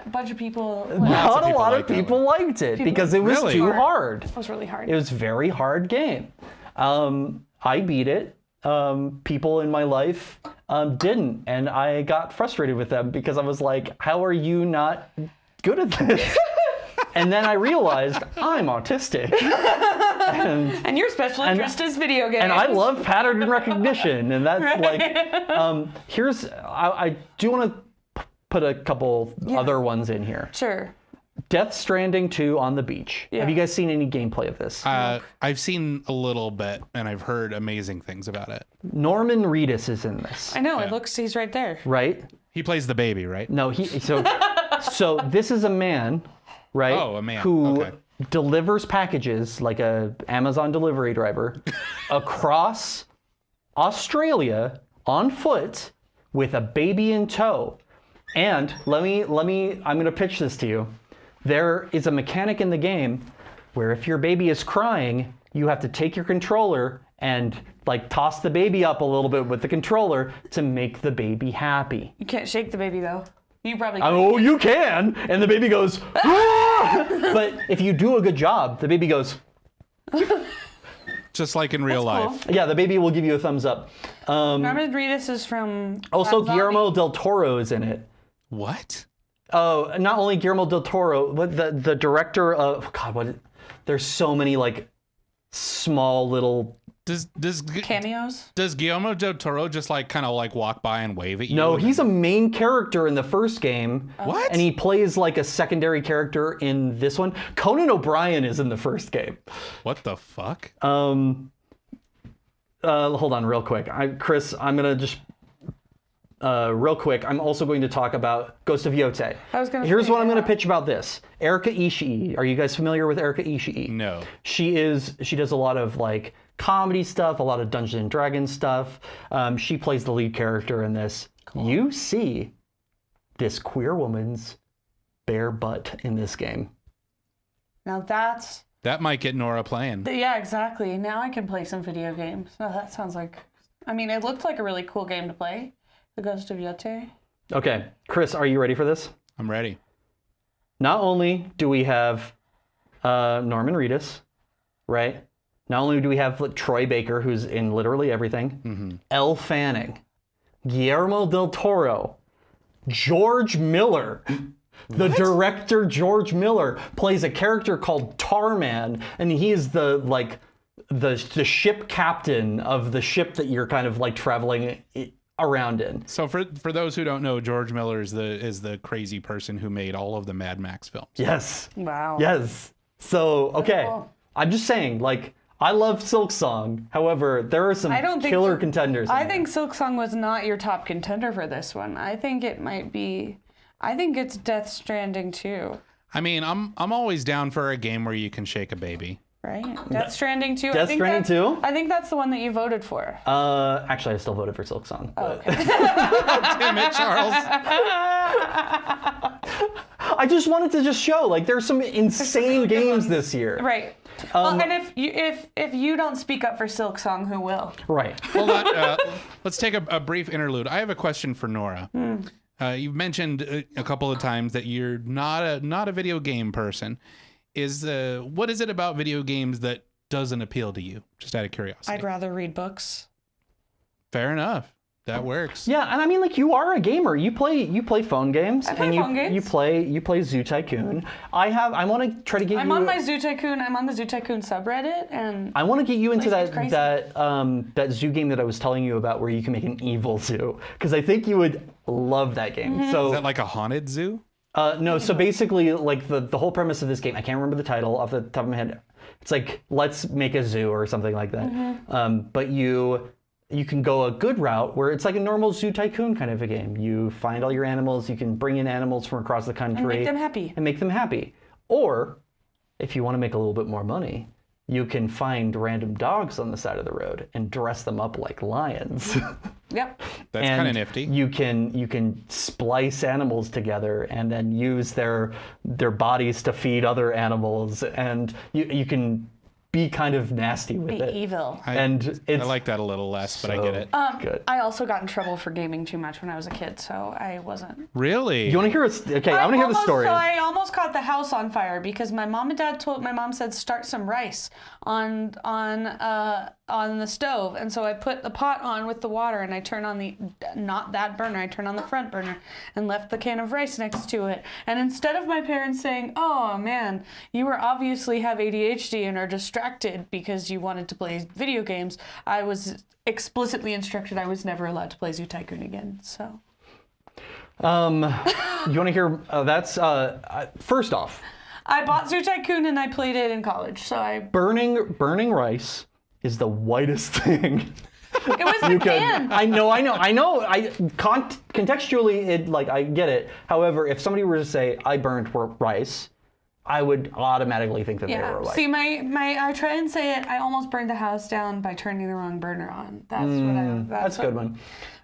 bunch of people. Not a lot of liked that people liked it because it was Really? too hard. It was really hard. It was a very hard game. I beat it. People in my life didn't, and I got frustrated with them because I was like, how are you not good at this? And then I realized I'm autistic. And your special interest is video games. And I love pattern recognition, and that's like, I do want to put a couple other ones in here. Sure. Death Stranding 2 on the beach. Yeah. Have you guys seen any gameplay of this? I've seen a little bit, and I've heard amazing things about it. Norman Reedus is in this. I know, he's right there. Right? He plays the baby, right? No, so this is a man, right? Oh, a man. Who Okay. delivers packages like a Amazon delivery driver across Australia on foot with a baby in tow. And I'm going to pitch this to you. There is a mechanic in the game where if your baby is crying, you have to take your controller and like toss the baby up a little bit with the controller to make the baby happy. You can't shake the baby though. You probably can. Oh, you can. And the baby goes, "Ah!" But if you do a good job, the baby goes, Just like in real life. yeah, the baby will give you a thumbs up. Norman Reedus is from... Also, Rob Zombie. Guillermo del Toro is in it. What? Oh, not only Guillermo del Toro, but the director of... God, there's so many, like, small little... Cameos? Does Guillermo del Toro just like kind of like walk by and wave at you? No, he's a main character in the first game. What? And he plays like a secondary character in this one. Conan O'Brien is in the first game. What the fuck? Hold on real quick. Chris, I'm going to just... real quick, I'm also going to talk about Ghost of Yotei. Here's what I'm going to pitch about this. Erika Ishii. Are you guys familiar with Erika Ishii? No. She does a lot of like comedy stuff, a lot of Dungeons and Dragons stuff. She plays the lead character in this. Cool. You see this queer woman's bare butt in this game. Now that might get Nora playing. Yeah, exactly. Now I can play some video games. Oh, that sounds like... I mean, it looked like a really cool game to play. The Ghost of Yotei. Okay, Chris, are you ready for this? I'm ready. Not only do we have Norman Reedus, right? Not only do we have like, Troy Baker, who's in literally everything, Elle Fanning, Guillermo del Toro, George Miller. The director, George Miller, plays a character called Tarman, and he is the ship captain of the ship that you're kind of like traveling around in. So for those who don't know, George Miller is the crazy person who made all of the Mad Max films. Yes. Wow. Yes. So, okay. Cool. I'm just saying, like, I love Silksong. However, there are some killer contenders. I think Silksong was not your top contender for this one. I think it might be... I think it's Death Stranding 2. I mean, I'm always down for a game where you can shake a baby. Right? Death Stranding 2. Death Stranding 2? I think that's the one that you voted for. Actually, I still voted for Silksong. Oh, okay. Damn it, Charles. I just wanted to just show, like, there's some insane games this year. Right. Well, and if you don't speak up for Silksong, who will? Right. Hold on. Let's take a brief interlude. I have a question for Nora. You've mentioned a couple of times that you're not a video game person. What is it about video games that doesn't appeal to you? Just out of curiosity. I'd rather read books. Fair enough. That works. Yeah, and I mean, like, you are a gamer. You play phone games. I play phone games. You play Zoo Tycoon. I want to try to get you. I'm on my Zoo Tycoon. I'm on the Zoo Tycoon subreddit, and I want to get you into that zoo game that I was telling you about, where you can make an evil zoo, because I think you would love that game. So is that like a haunted zoo? No. So basically, like the whole premise of this game, I can't remember the title off the top of my head. It's like, let's make a zoo or something like that. But you can go a good route where it's like a normal Zoo Tycoon kind of a game. You find all your animals, you can bring in animals from across the country. And make them happy. Or, if you want to make a little bit more money, you can find random dogs on the side of the road and dress them up like lions. Yep. That's kind of nifty. You can splice animals together and then use their bodies to feed other animals, and you can be kind of nasty with it. Be evil. I like that a little less, but I get it. Good. I also got in trouble for gaming too much when I was a kid, so I wasn't. Really? You want to hear I want to hear the story. So I almost caught the house on fire because my mom said start some rice on the stove, and so I put the pot on with the water, and I turned on not that burner, I turned on the front burner and left the can of rice next to it. And instead of my parents saying, "Oh man, you obviously have ADHD and are distracted because you wanted to play video games," I was explicitly instructed I was never allowed to play Zoo Tycoon again. So. You want to hear? First off, I bought Zoo Tycoon and I played it in college. So burning rice is the whitest thing. It was the can. I know. Contextually, I get it. However, if somebody were to say I burned rice, I would automatically think that they were like. See, I try and say it. I almost burned the house down by turning the wrong burner on. That's a good one.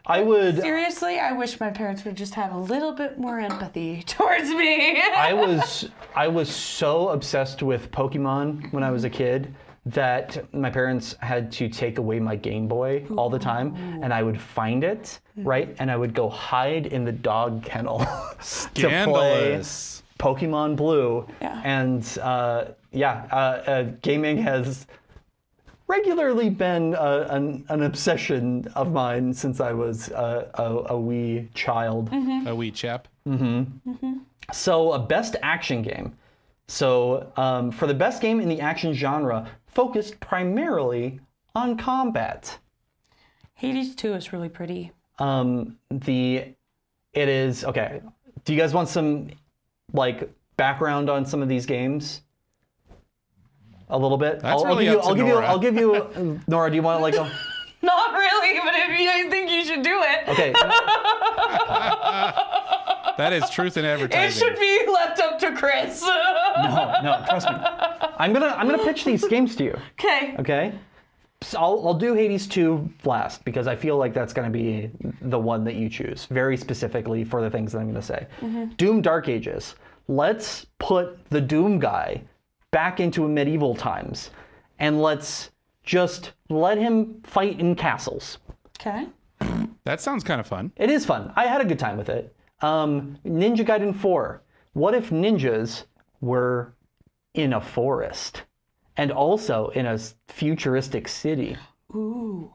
I would. Seriously, I wish my parents would just have a little bit more empathy towards me. I was so obsessed with Pokemon when I was a kid that my parents had to take away my Game Boy all the time, and I would find it, right? And I would go hide in the dog kennel to play Pokemon Blue. Yeah. And gaming has regularly been an obsession of mine since I was a wee child. A wee chap. So a best action game. So for the best game in the action genre, focused primarily on combat. Hades 2 is really pretty. It is, okay. Do you guys want some background on some of these games? A little bit? I'll give you Nora, do you want Not really, but I think you should do it. Okay. That is truth in advertising. It should be left up to Chris. No, trust me. I'm gonna pitch these games to you. Okay. Okay. So I'll do Hades 2 last because I feel like that's gonna be the one that you choose very specifically for the things that I'm gonna say. Doom Dark Ages. Let's put the Doom guy back into medieval times, and let's just let him fight in castles. Okay. That sounds kind of fun. It is fun. I had a good time with it. Ninja Gaiden 4. What if ninjas were in a forest and also in a futuristic city? Ooh.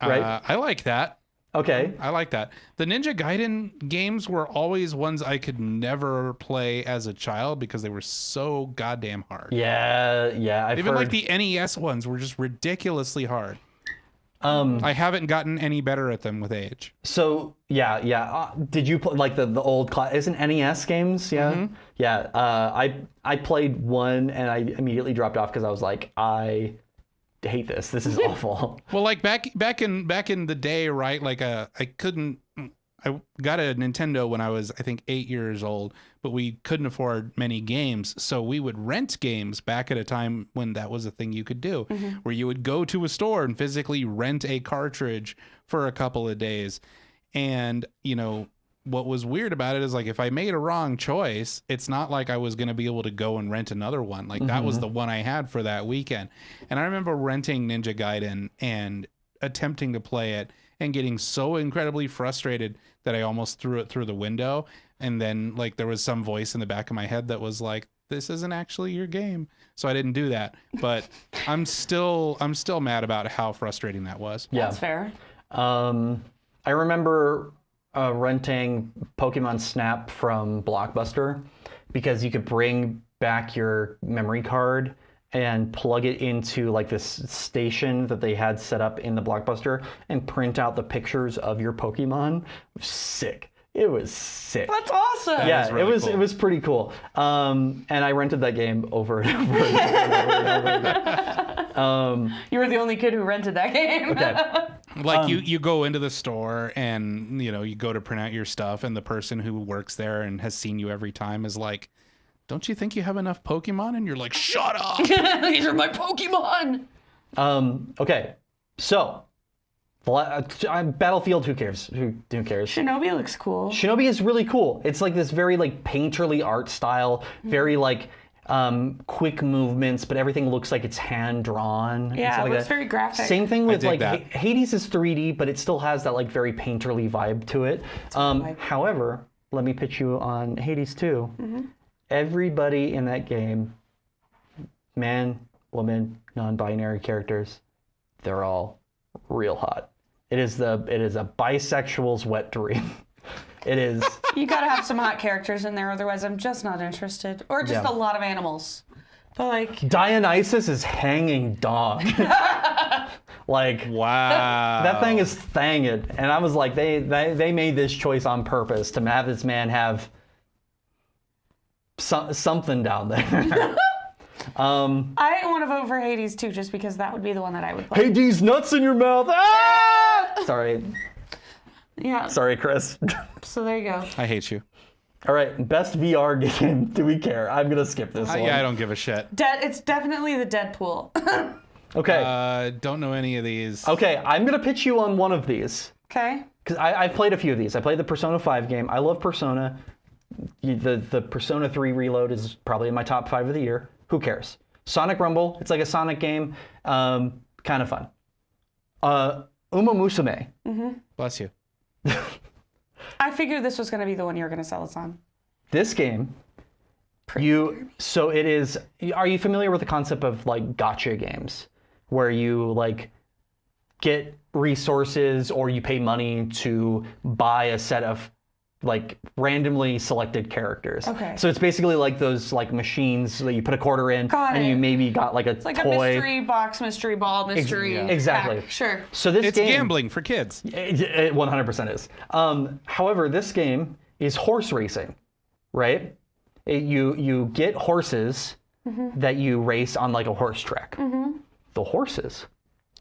Right? I like that. Okay. I like that. The Ninja Gaiden games were always ones I could never play as a child because they were so goddamn hard. Yeah. I've Even heard... like the NES ones were just ridiculously hard. I haven't gotten any better at them with age. So yeah. Did you play like the old class? Isn't NES games? Yeah, yeah. I played one and I immediately dropped off because I was like, I hate this. This is awful. Well, like back in the day, right? Like I got a Nintendo when I was, I think, 8 years old, but we couldn't afford many games. So we would rent games back at a time when that was a thing you could do, where you would go to a store and physically rent a cartridge for a couple of days. And, you know, what was weird about it is like, if I made a wrong choice, it's not like I was going to be able to go and rent another one. Like that was the one I had for that weekend. And I remember renting Ninja Gaiden and attempting to play it and getting so incredibly frustrated that I almost threw it through the window. And then like there was some voice in the back of my head that was like, this isn't actually your game. So I didn't do that. But I'm still mad about how frustrating that was. Yeah. That's fair. I remember renting Pokemon Snap from Blockbuster because you could bring back your memory card and plug it into like this station that they had set up in the Blockbuster and print out the pictures of your Pokemon. Sick. It was sick. That's awesome. Yeah, really it was pretty cool. And I rented that game over and over and over. You were the only kid who rented that game. Okay. Like you go into the store and, you know, you go to print out your stuff and the person who works there and has seen you every time is like, don't you think you have enough Pokemon? And you're like, shut up. These are my Pokemon. Okay. So, Battlefield, who cares? Who cares? Shinobi looks cool. Shinobi is really cool. It's like this very like painterly art style, very like quick movements, but everything looks like it's hand drawn. Yeah, it looks very graphic. Same thing with like that. Hades is 3D, but it still has that like very painterly vibe to it. However, let me pitch you on Hades 2. Everybody in that game, man, woman, non-binary characters, they're all real hot. It is a bisexual's wet dream. It is. You gotta have some hot characters in there, otherwise I'm just not interested. Or just a lot of animals. But like Dionysus is hanging dog. Like wow, that thing is thanged, and I was like, they made this choice on purpose to have this man have something down there. I want to vote for Hades too, just because that would be the one that I would play. Hades nuts in your mouth. Ah! Sorry. Yeah. Sorry, Chris. So there you go. I hate you. All right, best VR game. Do we care? I'm gonna skip this one. Yeah, I don't give a shit. It's definitely the Deadpool. Okay. Don't know any of these. Okay, I'm gonna pitch you on one of these. Okay. Because I've played a few of these. I played the Persona 5 game. I love Persona. The Persona 3 Reload is probably in my top 5 of the year. Who cares? Sonic Rumble. It's like a Sonic game. Kind of fun. Uma Musume. Bless you. I figured this was going to be the one you were going to sell us on. This game, so it is. Are you familiar with the concept of like gacha games, where you like get resources or you pay money to buy a set of like randomly selected characters? Okay. So it's basically like those like machines that you put a quarter in and you maybe got like a It's like toy. a mystery box, mystery ball, mystery Exactly. pack. Sure. So this It's game, gambling for kids. It 100% is. However, this game is horse racing, right? You get horses that you race on like a horse track. The horses,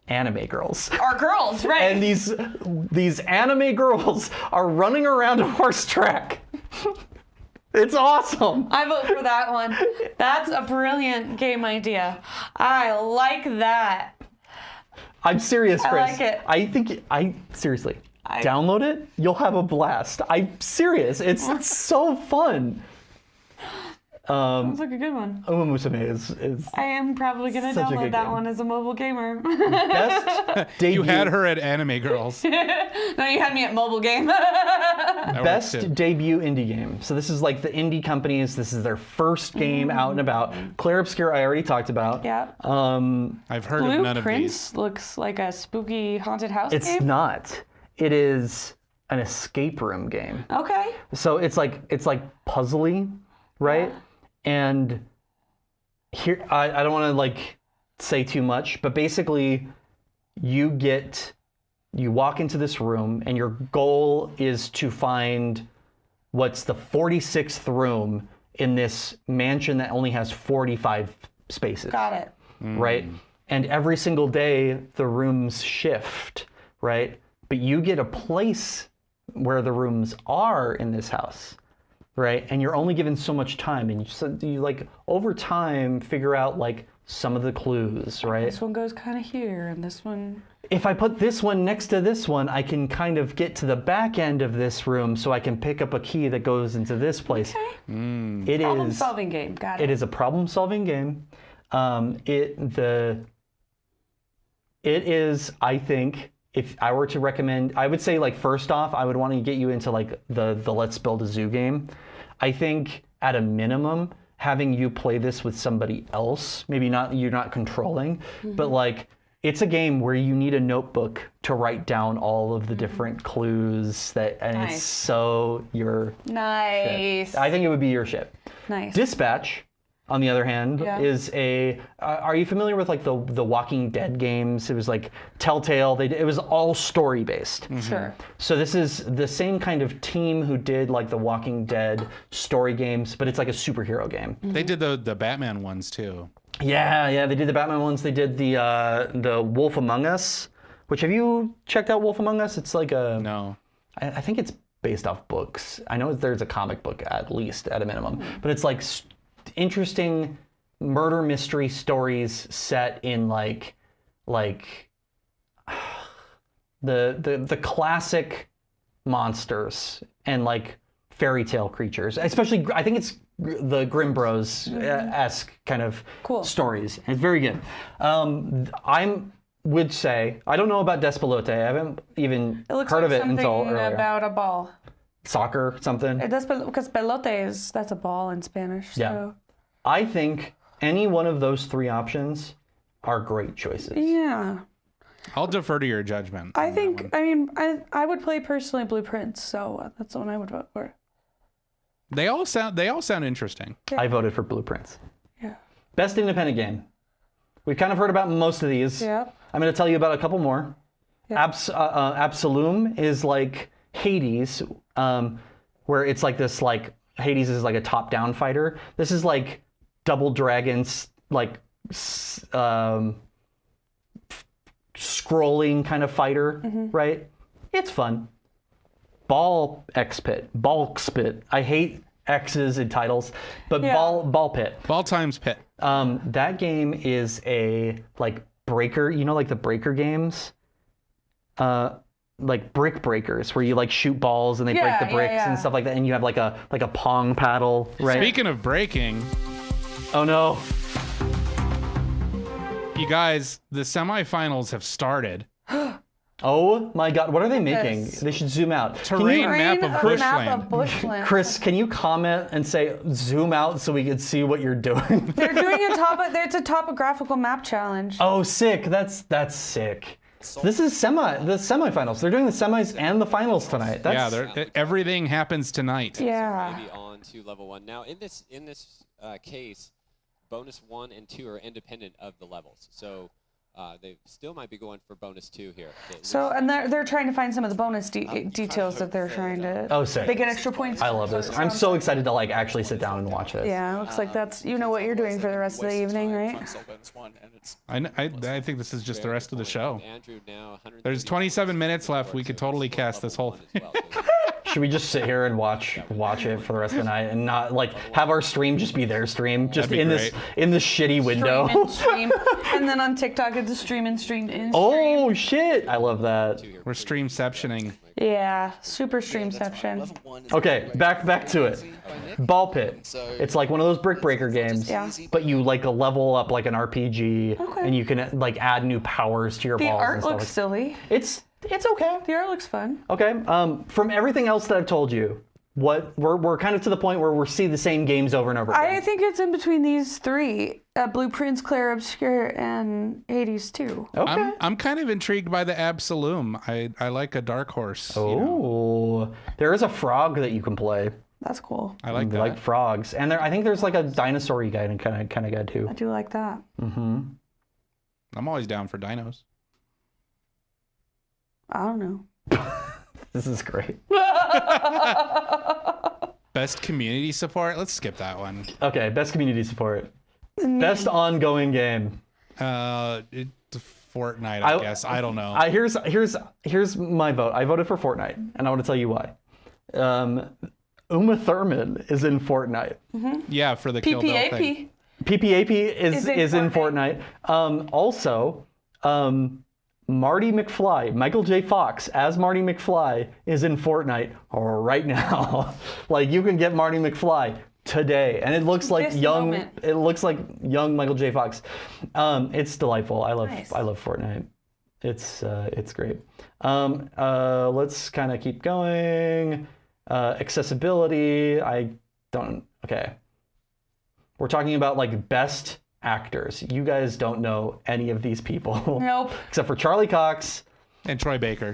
anime girls. Are girls, right? And these anime girls are running around a horse track. It's awesome. I vote for that one. That's a brilliant game idea. I like that. I'm serious, Chris. I like it. I think seriously. Download it. You'll have a blast. I'm serious. It's so fun. Sounds like a good one. Uma Musume is I am probably going to such a download good that game. one as a mobile gamer. best debut. You had her at Anime Girls. No, you had me at mobile game. Best debut indie game. So this is like the indie companies. This is their first game out and about. Clair Obscur, I already talked about. Yeah. I've heard of none of these. Blueprints looks like a spooky haunted house It's game. not. It is an escape room game. Okay. So it's like puzzly, right? Yeah. And here, I don't want to like say too much, but basically you walk into this room and your goal is to find what's the 46th room in this mansion that only has 45 spaces. Got it. Right? And every single day the rooms shift, right? But you get a place where the rooms are in this house. Right, and you're only given so much time, and you like over time figure out like some of the clues, right? This one goes kind of here, and this one. If I put this one next to this one, I can kind of get to the back end of this room, so I can pick up a key that goes into this place. Okay. Problem-solving game. Got it. It is a problem-solving game. It is, I think. If I were to recommend, I would say like first off, I would want to get you into like the Let's Build a Zoo game. I think at a minimum, having you play this with somebody else, maybe you're not controlling, but like it's a game where you need a notebook to write down all of the different clues and Nice. it's so your Nice. shit. I think it would be your shit. Nice. Dispatch, on the other hand, Yeah. is are you familiar with like the Walking Dead games? It was like Telltale. It was all story based. Sure. So this is the same kind of team who did like the Walking Dead story games, but it's like a superhero game. They did the Batman ones too. Yeah, they did the Batman ones. They did the Wolf Among Us. Which, have you checked out Wolf Among Us? It's like No. I think it's based off books. I know there's a comic book at least at a minimum, but it's like interesting murder mystery stories set in like the classic monsters and like fairy tale creatures. Especially, I think it's the Grimm Bros esque kind of stories. It's very good. Would say I don't know about Despelote. I haven't even heard of it until earlier. About a ball. Soccer, something. Because pelote that's a ball in Spanish. Yeah. So. I think any one of those three options are great choices. Yeah. I'll defer to your judgment. I would play personally Blueprints, so that's the one I would vote for. They all sound interesting. I voted for Blueprints. Yeah. Best independent game. We've kind of heard about most of these. Yeah. I'm going to tell you about a couple more. Yeah. Absolum is like Hades, where it's like this like Hades is like a top-down fighter. This is like Double Dragon's like scrolling kind of fighter, right? It's fun. Ball Spit. I hate X's in titles, but Ball Pit. Ball times Pit. That game is a like breaker, like the breaker games? Like brick breakers where you like shoot balls and they break the bricks and stuff like that, and you have like a pong paddle, right? Speaking of breaking, oh no. You guys, the semifinals have started. Oh my god, what are they making? They should zoom out. Terrain map of bushland. Chris, can you comment and say zoom out so we can see what you're doing? They're doing it's a topographical map challenge. Oh, sick. That's sick. This is the semifinals. They're doing the semis and the finals tonight. Everything happens tonight. Yeah. Maybe on to level 1. Now, in this case, bonus 1 and 2 are independent of the levels. So they still might be going for bonus 2 here. So, and they're trying to find some of the bonus details that they're trying to. Oh, sick. They get extra points. I love this. I'm so excited to like actually sit down and watch this. Yeah, it looks like that's what you're doing for the rest of the evening, right? I think this is just the rest of the show. There's 27 minutes left. We could totally cast this whole thing. Should we just sit here and watch it for the rest of the night and not like have our stream just be their stream, just That'd be in this shitty window? Stream. And then on TikTok it's a stream and stream in. Oh shit! I love that. We're streamceptioning. Yeah, super streamception. Okay, back to it. Ball Pit. It's like one of those brick breaker games, but you like a level up like an RPG, and you can like add new powers to your balls. The art and stuff. looks silly. It's okay. The art looks fun. Okay. From everything else that I've told you, what we're kind of to the point where we're seeing the same games over and over again. I think it's in between these three: Blueprints, Clair Obscur, and Hades 2. Okay. I'm kind of intrigued by the Absolum. I like a dark horse. Oh, there is a frog that you can play. That's cool. I like that. Like frogs, and I think there's like a dinosaur-y guy and kind of guy too. I do like that. Mm-hmm. I'm always down for dinos. I don't know. This is great. Best community support? Let's skip that one. Okay, best community support. Best ongoing game. It's Fortnite, I guess. I don't know. Here's my vote. I voted for Fortnite, and I want to tell you why. Uma Thurman is in Fortnite. Yeah, for the Kill Bill thing. PPAP is in Fortnite. Also, Marty McFly, Michael J. Fox as Marty McFly is in Fortnite right now. Like you can get Marty McFly today, and it looks like young Michael J. Fox. It's delightful. I love Fortnite. It's great. Let's kind of keep going. Accessibility. Okay. We're talking about like best actors. You guys don't know any of these people. Nope. Except for Charlie Cox. And Troy Baker.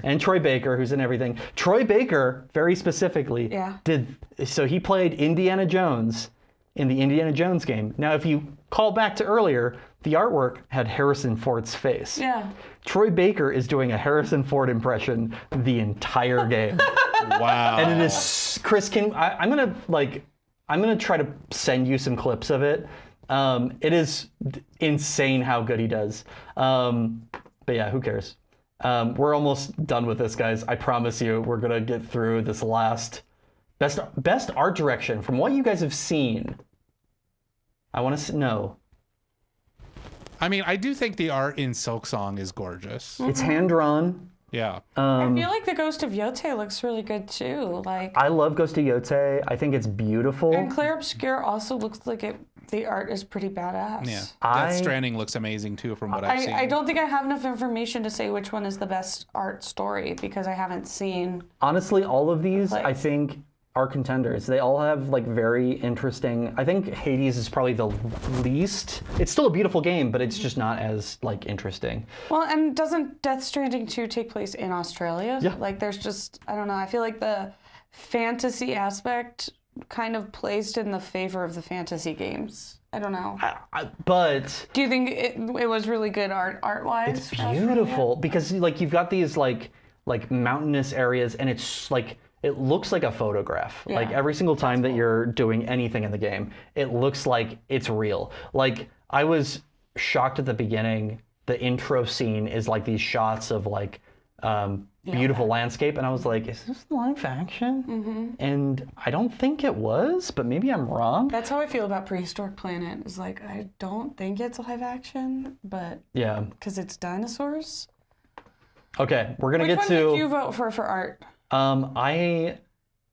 Who's in everything. Troy Baker, very specifically, so he played Indiana Jones in the Indiana Jones game. Now, if you call back to earlier, the artwork had Harrison Ford's face. Yeah. Troy Baker is doing a Harrison Ford impression the entire game. Wow. And it is, Chris, I'm gonna try to send you some clips of it. It is insane how good he does. But yeah, who cares? We're almost done with this, guys. I promise you, we're gonna get through this last best art direction from what you guys have seen. I want to know. I mean, I do think the art in Silksong is gorgeous. It's hand drawn. Yeah. I feel like the Ghost of Yote looks really good too. Like I love Ghost of Yote. I think it's beautiful. And Clair Obscur also looks like the art is pretty badass. Yeah. Death Stranding looks amazing too from what I've seen. I don't think I have enough information to say which one is the best art story because I haven't seen. Honestly, all of these I think are contenders. They all have like very interesting. I think Hades is probably the least. It's still a beautiful game, but it's just not as like interesting. Well, and doesn't Death Stranding 2 take place in Australia? Yeah. Like there's just, I don't know, I feel like the fantasy aspect kind of placed in the favor of the fantasy games. I don't know. But do you think it was really good art-wise? It's beautiful because like you've got these like mountainous areas and it's like it looks like a photograph. Yeah. Like every single time that you're doing anything in the game, it looks like it's real. Like I was shocked at the beginning. The intro scene is like these shots of like beautiful landscape, and I was like, is this live action? Mm-hmm. And I don't think it was, but maybe I'm wrong. That's how I feel about Prehistoric Planet. Is like I don't think it's live action, but yeah, because it's dinosaurs. Okay, we're gonna Which get one to. did you vote for art? I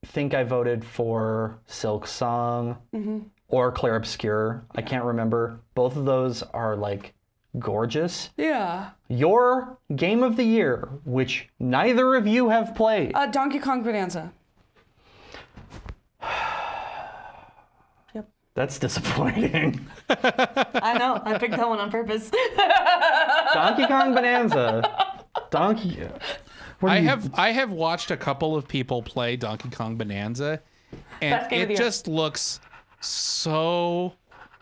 think I voted for Silksong or Clair Obscur. I can't remember. Both of those are like gorgeous. Yeah. Your game of the year, which neither of you have played. Donkey Kong Bonanza. Yep. That's disappointing. I know. I picked that one on purpose. Donkey Kong Bonanza. I have watched a couple of people play Donkey Kong Bonanza, and it just looks so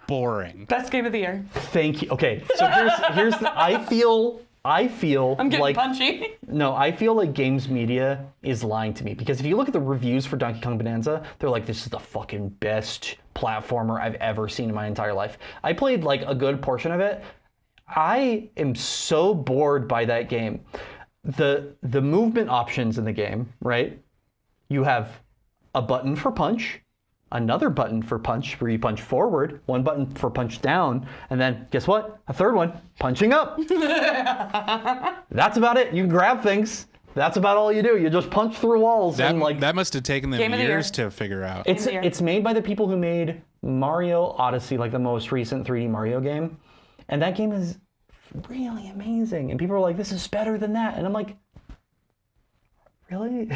boring. Best game of the year. Thank you. Okay, so here's I feel I'm getting like punchy. No, I feel like games media is lying to me because if you look at the reviews for Donkey Kong Bonanza, they're like, this is the fucking best platformer I've ever seen in my entire life. I played like a good portion of it. I am so bored by that game. The movement options in the game, right? you have a button for punch, another button for punch where you punch forward, one button for punch down, and then guess what? A third one, punching up. That's about it. You can grab things. That's about all you do. You just punch through walls. That, and like that must have taken them years to figure out. It's made by the people who made Mario Odyssey, like the most recent 3D Mario game. And that game is really amazing. And people are like, this is better than that. And I'm like, really?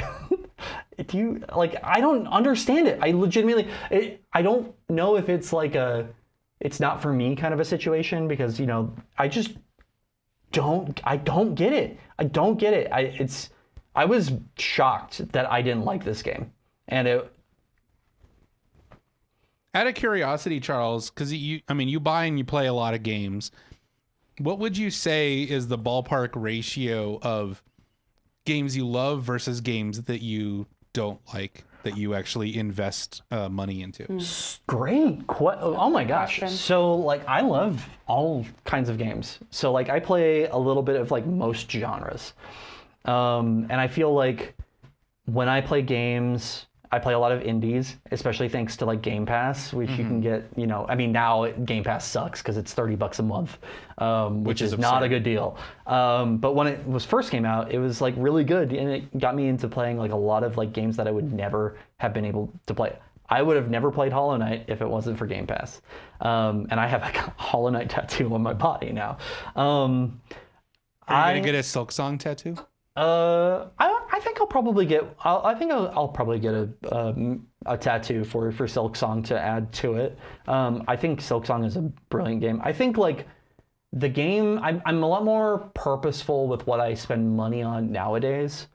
Do you, like, I don't understand it. I legitimately, I don't know if it's like it's not for me kind of a situation, because, you know, I just I don't get it. I don't get it. I was shocked that I didn't like this game. And out of curiosity, Charles, because you buy and you play a lot of games. What would you say is the ballpark ratio of games you love versus games that you don't like, that you actually invest money into? Great. Oh my gosh. So like, I love all kinds of games. So like, I play a little bit of like most genres. And I feel like when I play games, I play a lot of indies, especially thanks to like Game Pass, which you can get, you know, I mean, now Game Pass sucks because it's $30 a month, which is not a good deal. But when it was first came out, it was like really good, and it got me into playing like a lot of like games that I would never have been able to play. I would have never played Hollow Knight if it wasn't for Game Pass. And I have like a Hollow Knight tattoo on my body now. Are you gonna get a Silk Song tattoo? I think I'll probably get. I'll probably get a tattoo for Silk Song to add to it. I think Silk Song is a brilliant game. I think like the game. I'm a lot more purposeful with what I spend money on nowadays.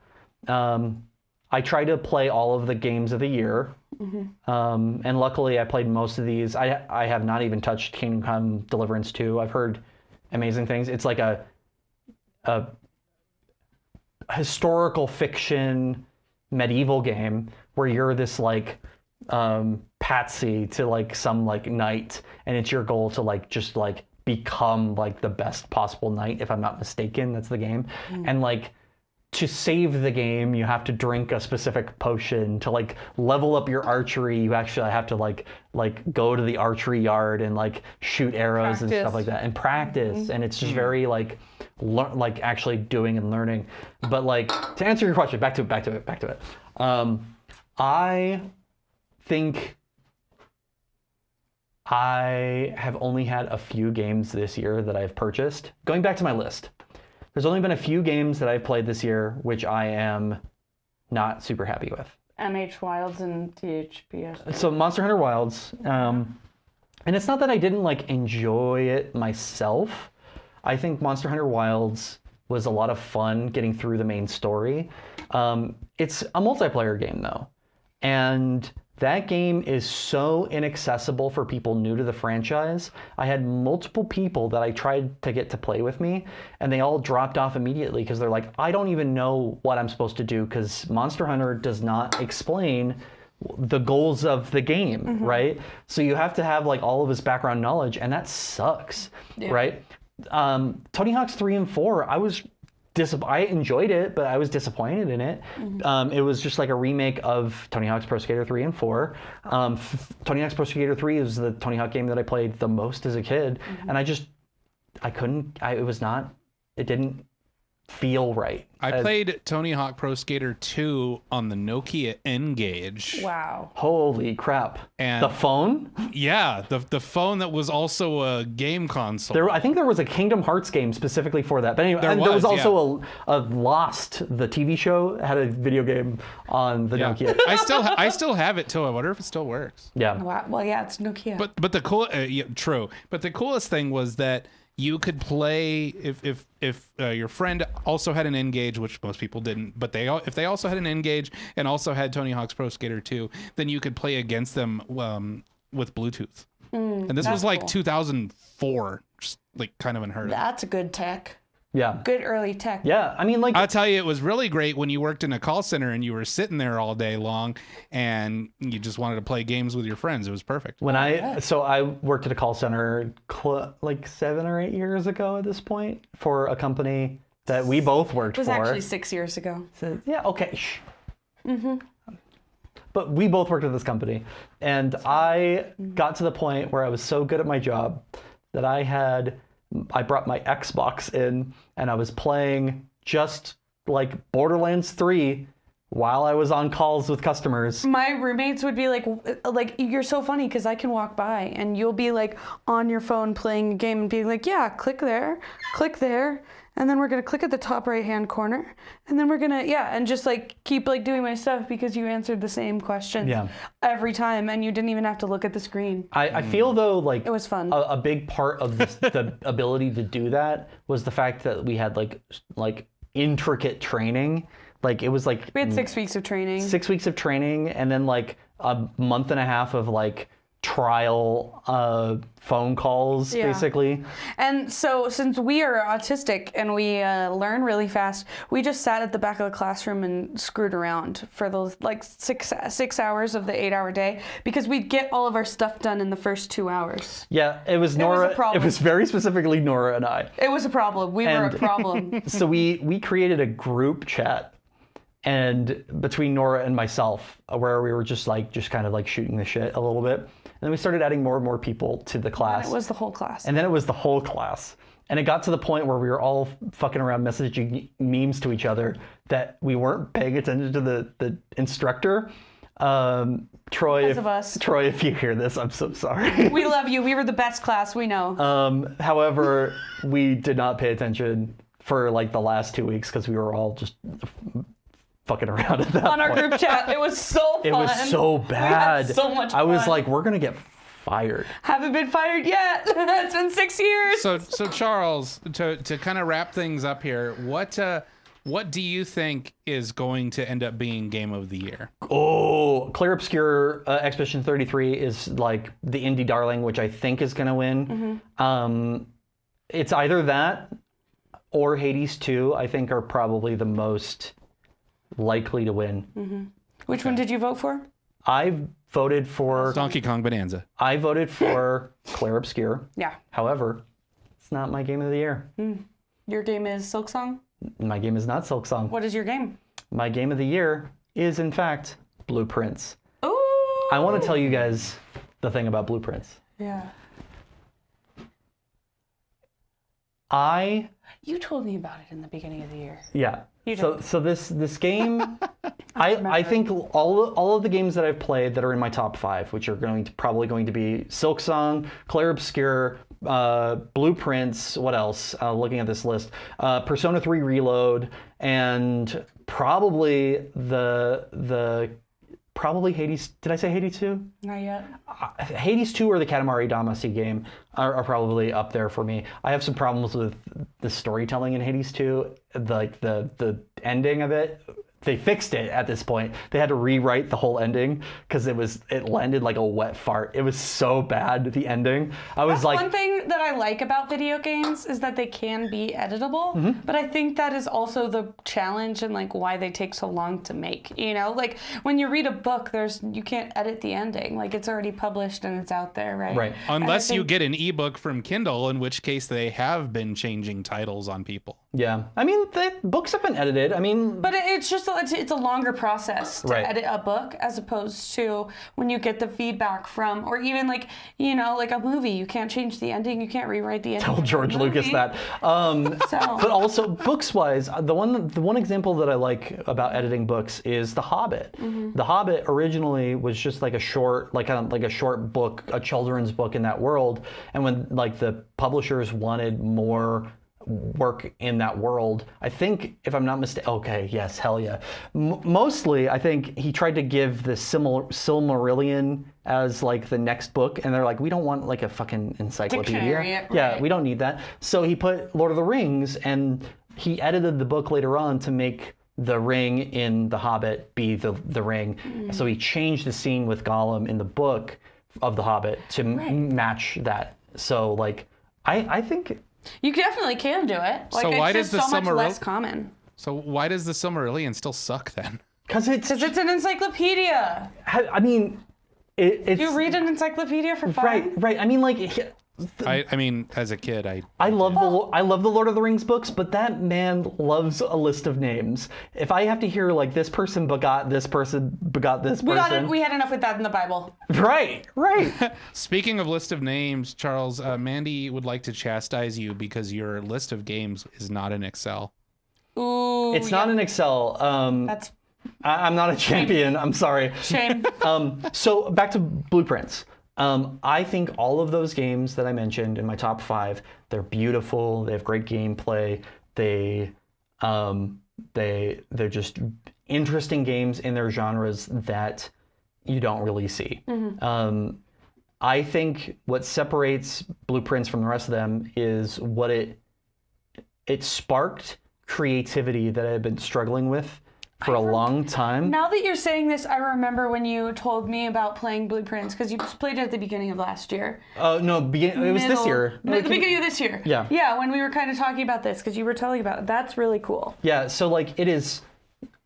I try to play all of the games of the year, and luckily I played most of these. I have not even touched Kingdom Come Deliverance 2. I've heard amazing things. It's like a historical fiction medieval game where you're this like patsy to like some like knight, and it's your goal to like just like become like the best possible knight, if I'm not mistaken. That's the game. And like, to save the game, you have to drink a specific potion. To like level up your archery, you actually have to like go to the archery yard and like shoot arrows and stuff like that and practice. And it's just very like actually doing and learning. But like, to answer your question, back to it. I think I have only had a few games this year that I've purchased. Going back to my list, there's only been a few games that I've played this year which I am not super happy with. MH Wilds and THPS. So Monster Hunter Wilds, and it's not that I didn't like enjoy it myself. I think Monster Hunter Wilds was a lot of fun getting through the main story. It's a multiplayer game though, and that game is so inaccessible for people new to the franchise. I had multiple people that I tried to get to play with me, and they all dropped off immediately because they're like, I don't even know what I'm supposed to do, because Monster Hunter does not explain the goals of the game, right? So you have to have like all of his background knowledge, and that sucks, right? Tony Hawk's 3 and 4, I enjoyed it, but I was disappointed in it. It was just like a remake of Tony Hawk's Pro Skater 3 and 4. Tony Hawk's Pro Skater 3 is the Tony Hawk game that I played the most as a kid, and it didn't feel right. I played Tony Hawk Pro Skater 2 on the Nokia N-Gage. Wow. Holy crap. And the phone? Yeah, the phone that was also a game console. I think there was a Kingdom Hearts game specifically for that. But anyway, there was also a Lost, the TV show, had a video game on the Nokia. I still have it too. I wonder if it still works. Yeah. Wow. Well, yeah, it's Nokia. But the cool, true. But the coolest thing was that you could play if your friend also had an N-Gage, which most people didn't, but if they also had an N-Gage and also had Tony Hawk's Pro Skater 2, then you could play against them with Bluetooth. And this was like 2004, just like kind of unheard of. That's a good tech. Yeah. Good early tech. Yeah, I mean, like, I'll tell you, it was really great when you worked in a call center and you were sitting there all day long and you just wanted to play games with your friends. It was perfect. So I worked at a call center like 7 or 8 years ago at this point for a company that we both worked for. It was actually 6 years ago. So, yeah, okay. but we both worked at this company. And I got to the point where I was so good at my job that I brought my Xbox in and I was playing just like Borderlands 3 while I was on calls with customers. My roommates would be like, you're so funny because I can walk by and you'll be like on your phone playing a game and being like, yeah, click there, and then we're gonna click at the top right-hand corner, and then we're gonna, and just like keep like doing my stuff because you answered the same questions every time and you didn't even have to look at the screen. I feel though like it was fun. A big part of this, the ability to do that was the fact that we had like intricate training. Like it was like we had 6 weeks of training. 6 weeks of training, and then like a month and a half of like trial phone calls, basically. And so since we are autistic and we learn really fast, we just sat at the back of the classroom and screwed around for those like six hours of the 8-hour day because we'd get all of our stuff done in the first 2 hours. Yeah, it was Nora. It was very specifically Nora and I. It was a problem. We were a problem. So we created a group chat. And between Nora and myself, where we were just kind of like shooting the shit a little bit. And then we started adding more and more people to the class. And it was the whole class. And then it was the whole class. And it got to the point where we were all fucking around messaging memes to each other that we weren't paying attention to the instructor. Troy, if you hear this, I'm so sorry. We love you. We were the best class, we know. However, we did not pay attention for like the last 2 weeks because we were all just fucking around at that on our point. group chat. It was so fun. It was so bad. We had so much fun. I was like, we're gonna get fired. Haven't been fired yet. It's been 6 years. So Charles, to kind of wrap things up here, what do you think is going to end up being Game of the Year? Oh, Clear Obscure Expedition 33 is like the indie darling, which I think is gonna win. Mm-hmm. It's either that or Hades 2. I think are probably the most likely to win. Mm-hmm. Which one did you vote for? I voted for Donkey Kong Bonanza. I voted for Clear Obscure. Yeah. However, it's not my Game of the Year. Your game is Silksong? My game is not Silksong. What is your game? My Game of the Year is, in fact, Blueprints. Ooh! I want to tell you guys the thing about Blueprints. Yeah. You told me about it in the beginning of the year. Yeah. So this game, I think all of the games that I've played that are in my top 5, which are probably going to be Silksong, Clair Obscur, Blueprints, what else? Looking at this list, Persona 3 Reload, and probably probably Hades. Did I say Hades 2? Not yet. Hades 2 or the Katamari Damacy game are probably up there for me. I have some problems with the storytelling in Hades 2, like the ending of it. They fixed it at this point. They had to rewrite the whole ending because it landed like a wet fart. It was so bad, the ending. That's one thing that I like about video games is that they can be editable, but I think that is also the challenge and like why they take so long to make. You know, like when you read a book, you can't edit the ending. Like it's already published and it's out there, right? Right. Unless you get an ebook from Kindle, in which case they have been changing titles on people. Yeah, I mean the books have been edited. I mean, but it's just it's a longer process to edit a book as opposed to when you get the feedback from, or even like like a movie. You can't change the ending. You can't rewrite the ending. Tell George Lucas that. But also books wise, the one example that I like about editing books is The Hobbit. Mm-hmm. The Hobbit originally was just like a short book, a children's book in that world, and when like the publishers wanted more work in that world, I think, if I'm not mistaken, okay, yes, hell yeah. Mostly, I think he tried to give the Silmarillion as like the next book, and they're like, we don't want like a fucking encyclopedia. Yeah, we don't need that. So he put Lord of the Rings, and he edited the book later on to make the ring in The Hobbit be the ring. So he changed the scene with Gollum in the book of The Hobbit to match that. So like, I think you definitely can do it. Like, so why does the much less common? So why does the Silmarillion still suck then? Because it's an encyclopedia. I mean, it's you read an encyclopedia for fun. Right. I mean, like I mean, as a kid, I love the Lord of the Rings books, but that man loves a list of names. If I have to hear like this person begot this person begot this person, we had enough with that in the Bible. Right. Speaking of list of names, Charles, Mandy would like to chastise you because your list of games is not in Excel. Ooh, it's not in Excel. That's. I'm not a champion. I'm sorry. Shame. So back to Blueprints. I think all of those games that I mentioned in my top 5, they're beautiful. They have great gameplay. They're just interesting games in their genres that you don't really see. I think what separates Blueprints from the rest of them is what it sparked creativity that I've been struggling with for a long time. Now that you're saying this, I remember when you told me about playing Blueprints, because you played it at the beginning of last year. No, it was this year. The beginning of this year. Yeah. Yeah, when we were kind of talking about this, because you were telling about it. That's really cool. Yeah, so like it is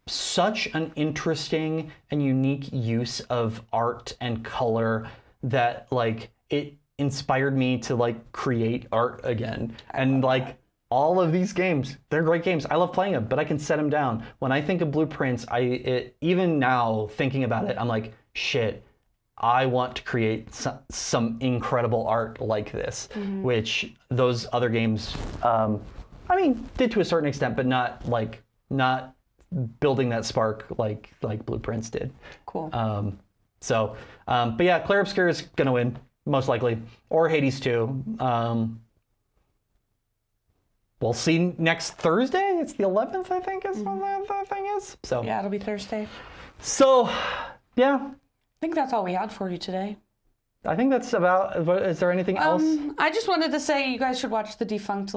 such an interesting and unique use of art and color that like it inspired me to like create art again. And like all of these games, they're great games. I love playing them, but I can set them down. When I think of Blueprints, even now thinking about it, I'm like, shit, I want to create some incredible art like this, which those other games, did to a certain extent, but not building that spark like Blueprints did. Cool. But yeah, Clair Obscur is gonna win, most likely, or Hades 2. We'll see next Thursday. It's the 11th, I think, is when that thing is. So yeah, it'll be Thursday. So, yeah. I think that's all we had for you today. I think that's about. Is there anything else? I just wanted to say you guys should watch the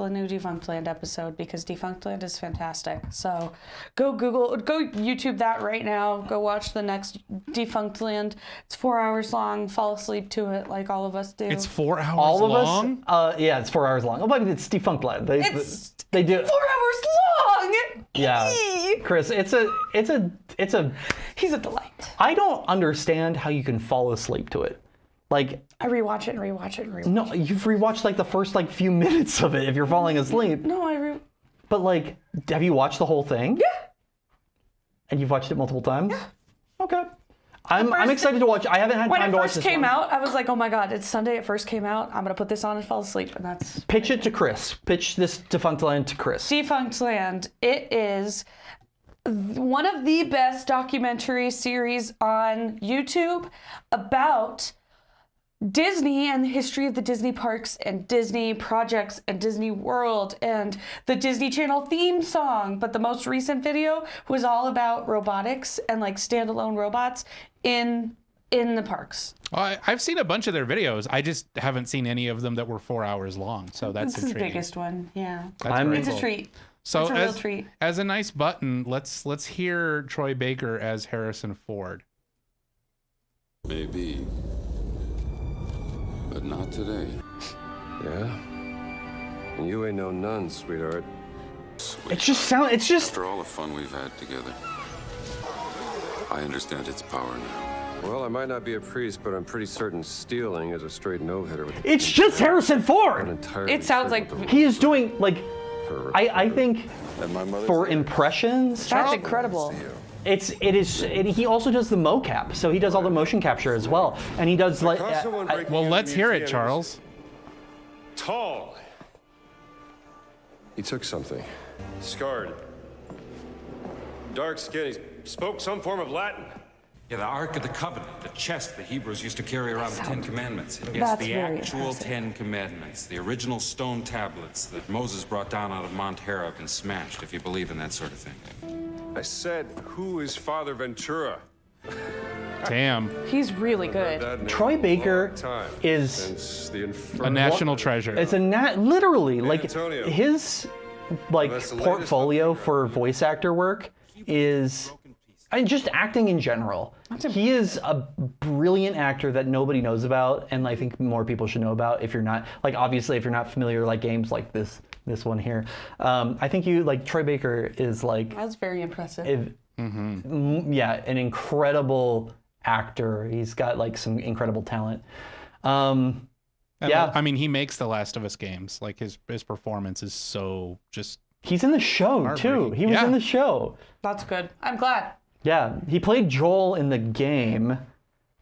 new Defunct Land episode, because Defunct Land is fantastic. So go YouTube that right now. Go watch the next Defunct Land. It's 4 hours long. Fall asleep to it like all of us do. It's 4 hours all of long? Us? Yeah, it's 4 hours long. Oh, but it's Defunct Land. They do 4 hours long. Yeah, Chris, it's a. He's a delight. I don't understand how you can fall asleep to it. Like, I rewatch it and rewatch it and rewatch it. No, you've rewatched like the first like few minutes of it if you're falling asleep. No, But like, have you watched the whole thing? Yeah. And you've watched it multiple times? Yeah. Okay. I'm excited to watch. I haven't had time to watch this. When it first came out, I was like, oh my god, it's Sunday. It first came out. I'm gonna put this on and fall asleep, and that's. Pitch it to Chris. Pitch this Defunct Land to Chris. Defunct Land. It is one of the best documentary series on YouTube about Disney and the history of the Disney parks and Disney projects and Disney World and the Disney Channel theme song. But the most recent video was all about robotics and like standalone robots in the parks. Well, I've seen a bunch of their videos. I just haven't seen any of them that were 4 hours long. So that's This is the intriguing. biggest one. Yeah. It's a treat. So it's a real treat. As a nice button, let's hear Troy Baker as Harrison Ford. Maybe. But not today. Yeah? And you ain't no nun, sweetheart. It's just After all the fun we've had together, I understand its power now. Well, I might not be a priest, but I'm pretty certain stealing is a straight no-hitter. It's just Harrison Ford! It sounds like he is doing like I think for impressions. That's incredible. He also does the mocap, so he does all the motion capture as well, and he does like. Well, let's hear it, Charles. Tall. He took something. Scarred. Dark skin. He spoke some form of Latin. Yeah, the Ark of the Covenant, the chest the Hebrews used to carry around the Ten Commandments. Yes, That's the very actual impressive. 10 Commandments, the original stone tablets that Moses brought down out of Mount Horeb and smashed, if you believe in that sort of thing. I said, who is Father Ventura? Damn. He's really good. Troy Baker is a national treasure. It's literally like Antonio. his portfolio for voice actor work is. And just acting in general. He is a brilliant actor that nobody knows about, and I think more people should know about if you're not, like, obviously if you're not familiar like games like this one here. I think Troy Baker is like... That's very impressive. Yeah, an incredible actor. He's got like some incredible talent. And And Yeah. I mean, he makes the Last of Us games. Like his performance is so just. He's in the show too. He was in the show. That's good. I'm glad. Yeah, he played Joel in the game,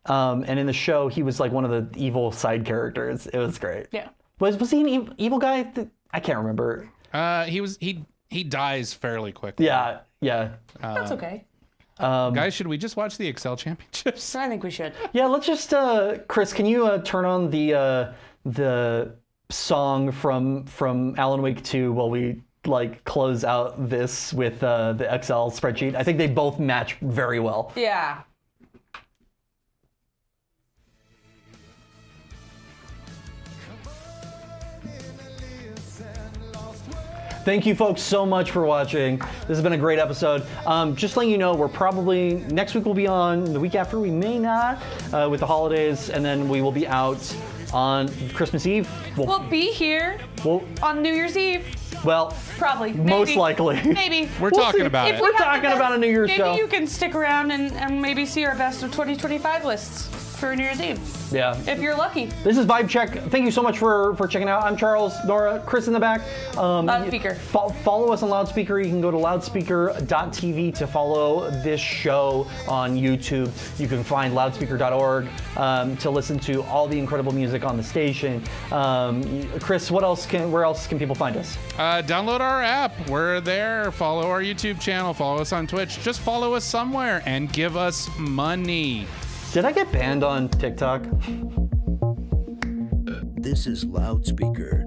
and in the show he was like one of the evil side characters. It was great. Yeah. Was he an evil guy? I can't remember. He dies fairly quickly. Yeah. That's okay. Guys, should we just watch the Excel Championships? I think we should. Yeah, let's just Chris, can you turn on the song from Alan Wake 2 while we like close out this with the Excel spreadsheet? I think they both match very well. Yeah. Thank you folks so much for watching. This has been a great episode. Just letting you know, we're probably, next week we'll be on, the week after we may not, with the holidays, and then we will be out on Christmas Eve. We'll be here on New Year's Eve. Well, probably. Most likely. Maybe. We're talking about it. We're talking about a New Year's show. Maybe you can stick around and maybe see our best of 2025 lists for New Year's Eve. Yeah. If you're lucky. This is Vibe Check. Thank you so much for checking out. I'm Charles, Nora, Chris in the back. Loudspeaker. Follow us on Loudspeaker. You can go to loudspeaker.tv to follow this show on YouTube. You can find loudspeaker.org to listen to all the incredible music on the station. Chris, where else can people find us? Download our app. We're there. Follow our YouTube channel. Follow us on Twitch. Just follow us somewhere and give us money. Did I get banned on TikTok? This is Loudspeaker.